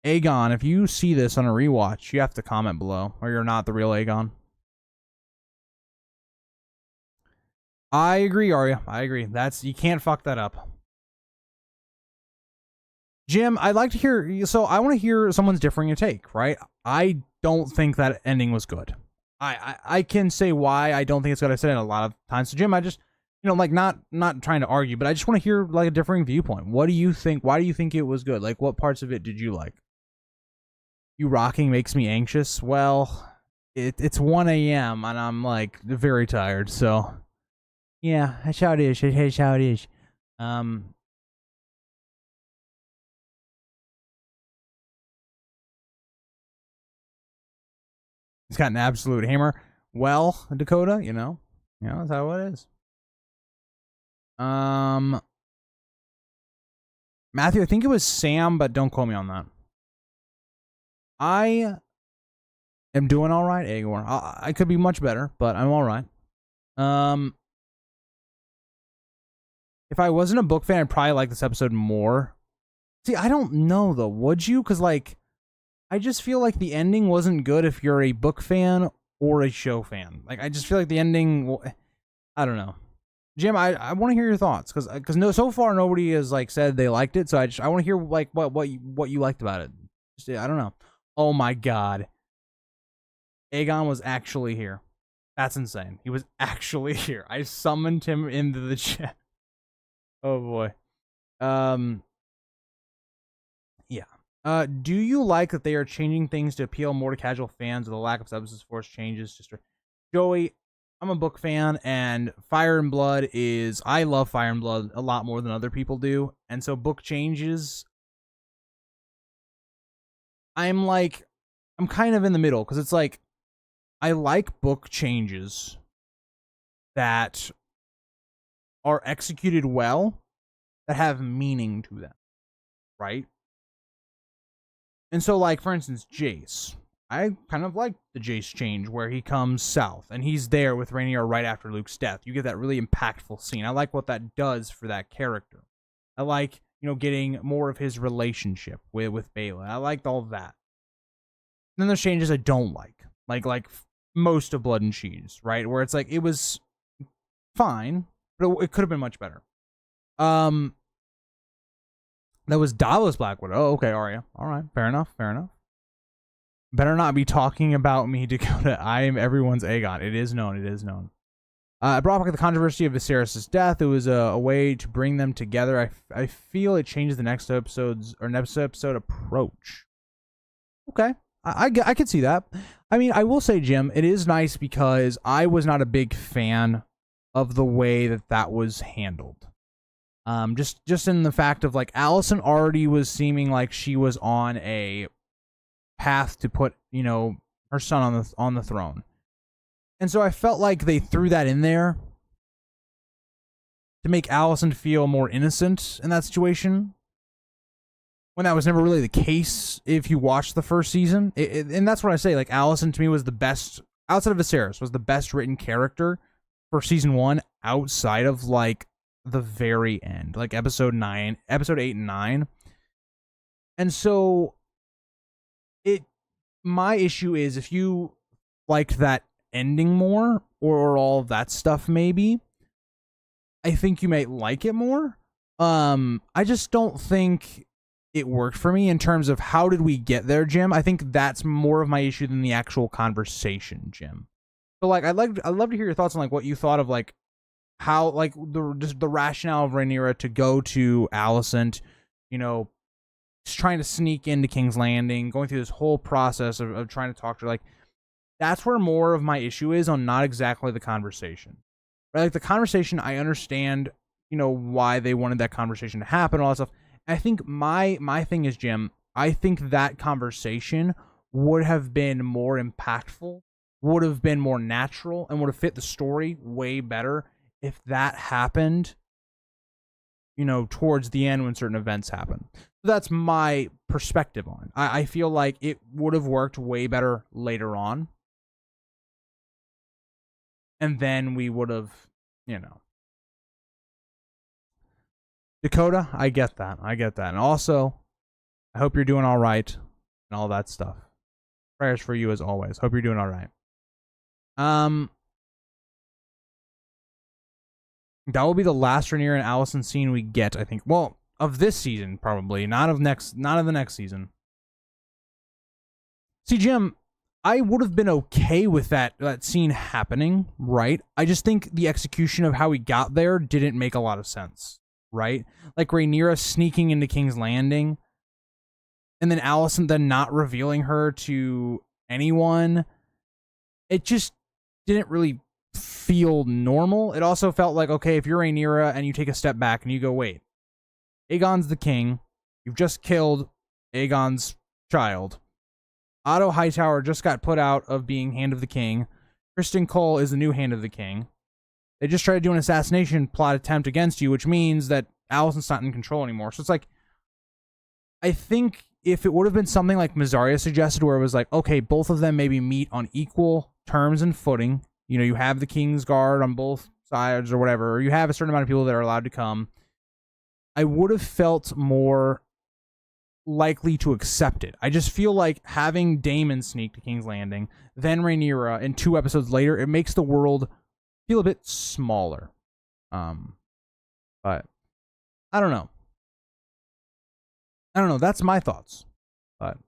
Aegon, if you see this on a rewatch, you have to comment below, or you're not the real Aegon. I agree, Arya. I agree. You can't fuck that up. Jim, I'd like to hear, so I want to hear someone's differing take, right? I don't think that ending was good. I can say why I don't think it's good. I said it a lot of times. So Jim, I just, like not trying to argue, but I just want to hear like a differing viewpoint. What do you think? Why do you think it was good? Like, what parts of it did you like? You rocking makes me anxious. Well, it's 1 a.m. and I'm like very tired. So yeah, that's how it is. That's how it is. He's got an absolute hammer. Well, Dakota, that's how it is. Matthew, I think it was Sam, but don't quote me on that. I am doing all right, Agor. I could be much better, but I'm all right. If I wasn't a book fan, I'd probably like this episode more. See, I don't know though. Would you? Because I just feel like the ending wasn't good if you're a book fan or a show fan. Like, I just feel like the ending, I don't know. Jim, I want to hear your thoughts because so far nobody has like said they liked it. So I want to hear like what you liked about it. I don't know. Oh my God, Aegon was actually here. That's insane. He was actually here. I summoned him into the chat. Oh boy. Yeah. Do you like that they are changing things to appeal more to casual fans, or the lack of substance force changes? Joey, I'm a book fan, and Fire and Blood I love Fire and Blood a lot more than other people do, and so book changes, I'm kind of in the middle, because it's like, I like book changes that are executed well, that have meaning to them, right? And so, like, for instance, Jace. I kind of like the Jace change where he comes south and he's there with Rhaenyra right after Luke's death. You get that really impactful scene. I like what that does for that character. I like, getting more of his relationship with Baela. I liked all of that. And then there's changes I don't like. Like most of Blood and Cheese, right? Where it's like, it was fine, but it could have been much better. That was Davos Blackwood. Oh, okay, Arya. All right, fair enough. Better not be talking about me, Dakota. I am everyone's Aegon. It is known. I brought back the controversy of Viserys' death. It was a way to bring them together. I feel it changes the next episode approach. Okay, I could see that. I mean, I will say, Jim, it is nice because I was not a big fan of the way that was handled. Just in the fact of like Alicent already was seeming like she was on a path to put her son on the throne, and so I felt like they threw that in there to make Alicent feel more innocent in that situation, when that was never really the case. If you watch the first season, and that's what I say. Like, Alicent to me was the best outside of Viserys, was the best written character for season 1 outside of like the very end, like episode 8 and 9. And so my issue is, if you liked that ending more, or all of that stuff, maybe I think you might like it more. I just don't think it worked for me in terms of how did we get there, Jim. I think that's more of my issue than the actual conversation, Jim. So like, I'd love to hear your thoughts on like what you thought of like how, like, the rationale of Rhaenyra to go to Alicent, trying to sneak into King's Landing, going through this whole process of trying to talk to her. Like, that's where more of my issue is, on not exactly the conversation. Right? Like, the conversation, I understand why they wanted that conversation to happen, all that stuff. I think my thing is, Jim, I think that conversation would have been more impactful, would have been more natural, and would have fit the story way better if that happened, towards the end when certain events happen. So that's my perspective on it. I feel like it would have worked way better later on. And then we would have, Dakota, I get that. And also, I hope you're doing all right and all that stuff. Prayers for you as always. Hope you're doing all right. That will be the last Rhaenyra and Alicent scene we get, I think. Well, of this season, probably. Not of the next season. See, Jim, I would have been okay with that scene happening, right? I just think the execution of how we got there didn't make a lot of sense, right? Like Rhaenyra sneaking into King's Landing, and then Alicent then not revealing her to anyone. It just didn't really feel normal. It also felt like, okay, if you're Rhaenyra and you take a step back and you go, wait, Aegon's the king. You've just killed Aegon's child. Otto Hightower just got put out of being Hand of the King. Kristen Cole is the new Hand of the King. They just tried to do an assassination plot attempt against you, which means that Alicent's not in control anymore. So it's like, I think if it would have been something like Mazzaria suggested, where it was like, okay, both of them maybe meet on equal terms and footing. You have the King's Guard on both sides or whatever, or you have a certain amount of people that are allowed to come. I would have felt more likely to accept it. I just feel like having Daemon sneak to King's Landing, then Rhaenyra, and 2 episodes later, it makes the world feel a bit smaller. But I don't know. That's my thoughts. But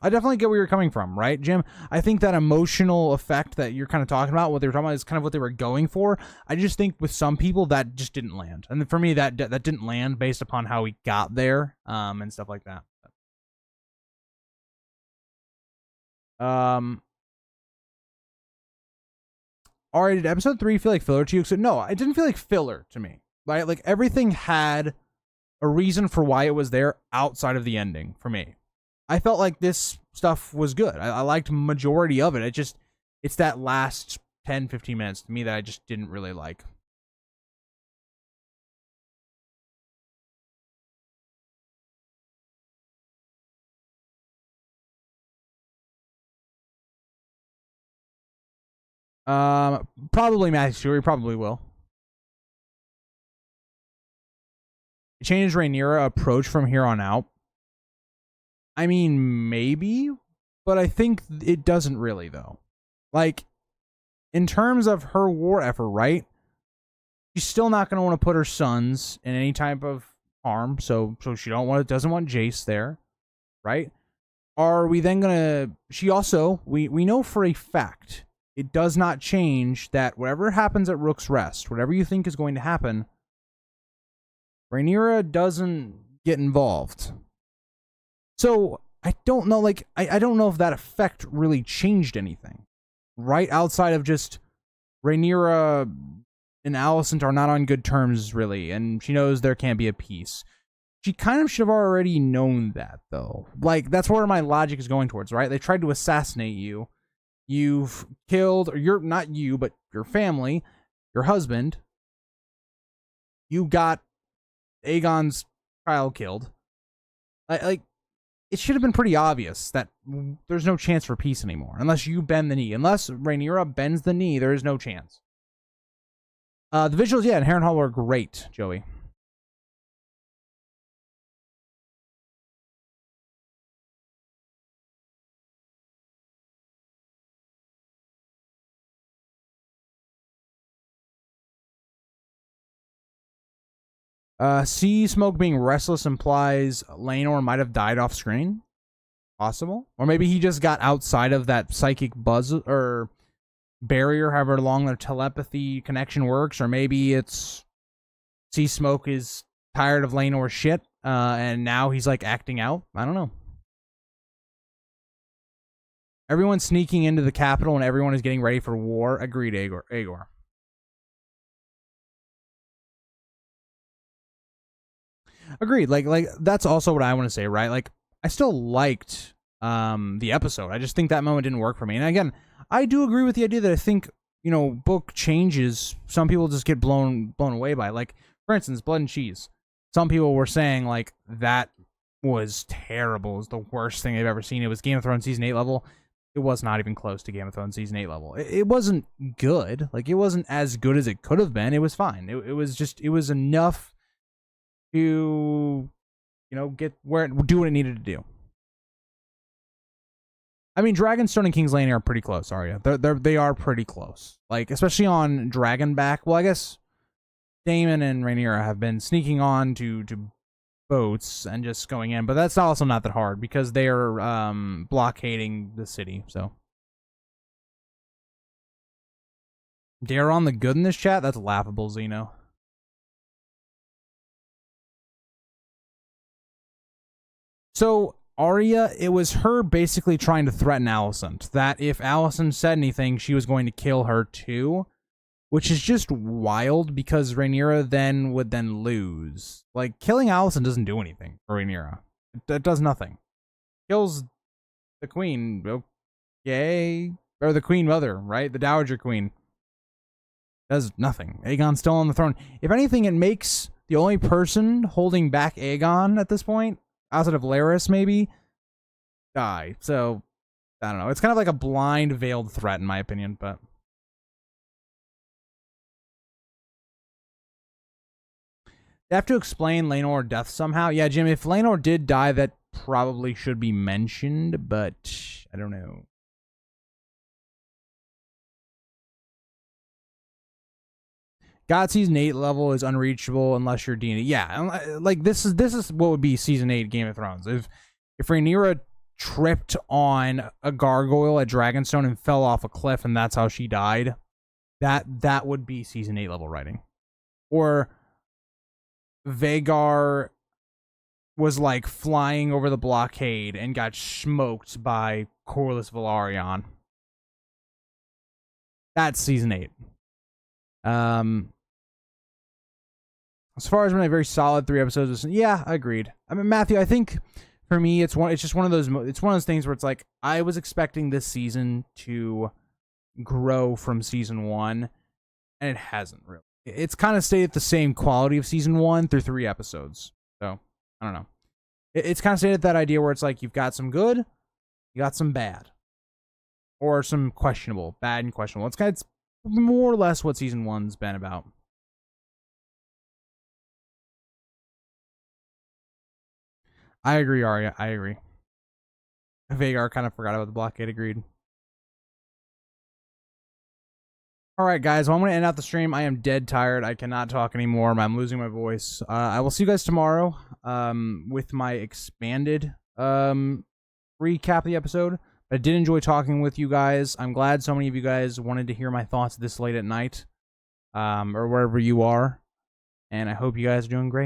I definitely get where you're coming from, right, Jim? I think that emotional effect that you're kind of talking about, what they were talking about, is kind of what they were going for. I just think with some people that just didn't land, and for me that didn't land based upon how we got there, and stuff like that. All right, did episode 3 feel like filler to you? So no, it didn't feel like filler to me. Right, like everything had a reason for why it was there outside of the ending for me. I felt like this stuff was good. I liked majority of it. It's that last 10-15 minutes to me that I just didn't really like. Probably Matthew Stewart. Probably will. It changes Rhaenyra approach from here on out. I mean, maybe, but I think it doesn't really, though. Like, in terms of her war effort, right? She's still not going to want to put her sons in any type of harm, so she doesn't want Jace there, right? Are we then going to... She also, we know for a fact, it does not change that whatever happens at Rook's Rest, whatever you think is going to happen, Rhaenyra doesn't get involved. So, I don't know, like, I don't know if that effect really changed anything. Right outside of just Rhaenyra and Alicent are not on good terms, really, and she knows there can't be a peace. She kind of should have already known that, though. Like, that's where my logic is going towards, right? They tried to assassinate you. You've killed, or you're not you, but your family, your husband. You got Aegon's child killed. Like, it should have been pretty obvious that there's no chance for peace anymore. Unless you bend the knee. Unless Rhaenyra bends the knee, there is no chance. The visuals, yeah, in Harrenhal were great, Joey. Sea Smoke being restless implies Laenor might have died off screen. Possible. Or maybe he just got outside of that psychic buzz or barrier, however long their telepathy connection works. Or maybe it's Sea Smoke is tired of Laenor's shit, and now he's like acting out. I don't know. Everyone's sneaking into the capital and everyone is getting ready for war. Agreed, Aegor. Agreed. Like that's also what I want to say, right? Like I still liked the episode. I just think that moment didn't work for me. And again, I do agree with the idea that I think, book changes, some people just get blown away by it. Like, for instance, Blood and Cheese. Some people were saying like that was terrible. It was the worst thing they've ever seen. It was Game of Thrones season 8 level. It was not even close to Game of Thrones season 8 level. It wasn't good. Like, it wasn't as good as it could have been. It was fine. It was enough to, get where do what it needed to do. I mean, Dragonstone and King's Landing are pretty close, Arya. They are pretty close. Like, especially on Dragonback. Well, I guess Daemon and Rhaenyra have been sneaking on to boats and just going in, but that's also not that hard because they are blockading the city. So they're on the good in this chat. That's laughable, Zeno. So Arya, it was her basically trying to threaten Alicent that if Alicent said anything, she was going to kill her too, which is just wild because Rhaenyra would lose. Like, killing Alicent doesn't do anything for Rhaenyra. It does nothing. Kills the queen, okay, or the queen mother, right? The Dowager Queen. Does nothing. Aegon's still on the throne. If anything, it makes the only person holding back Aegon at this point, outside of Larys maybe, die. So, I don't know. It's kind of like a blind, veiled threat in my opinion, but... They have to explain Laenor's death somehow. Yeah, Jim, if Laenor did die, that probably should be mentioned, but I don't know. God Season 8 level is unreachable unless you're D&D. Yeah, like this is what would be Season 8 Game of Thrones. If Rhaenyra tripped on a gargoyle at Dragonstone and fell off a cliff and that's how she died, that would be Season 8 level writing. Or Vhagar was like flying over the blockade and got smoked by Corlys Velaryon. That's Season 8. As far as a very solid 3 episodes, yeah, agreed. I mean, Matthew, I think for me, it's just one of those things where it's like I was expecting this season to grow from season 1, and it hasn't really. It's kind of stayed at the same quality of season 1 through 3 episodes. So I don't know. It's kind of stayed at that idea where it's like you've got some good, you got some bad, or some questionable, bad and questionable. It's more or less what season 1's been about. I agree, Arya. I agree. Vhagar kind of forgot about the blockade. Agreed. All right, guys. Well, I'm going to end out the stream. I am dead tired. I cannot talk anymore. I'm losing my voice. I will see you guys tomorrow with my expanded recap of the episode. I did enjoy talking with you guys. I'm glad so many of you guys wanted to hear my thoughts this late at night or wherever you are. And I hope you guys are doing great.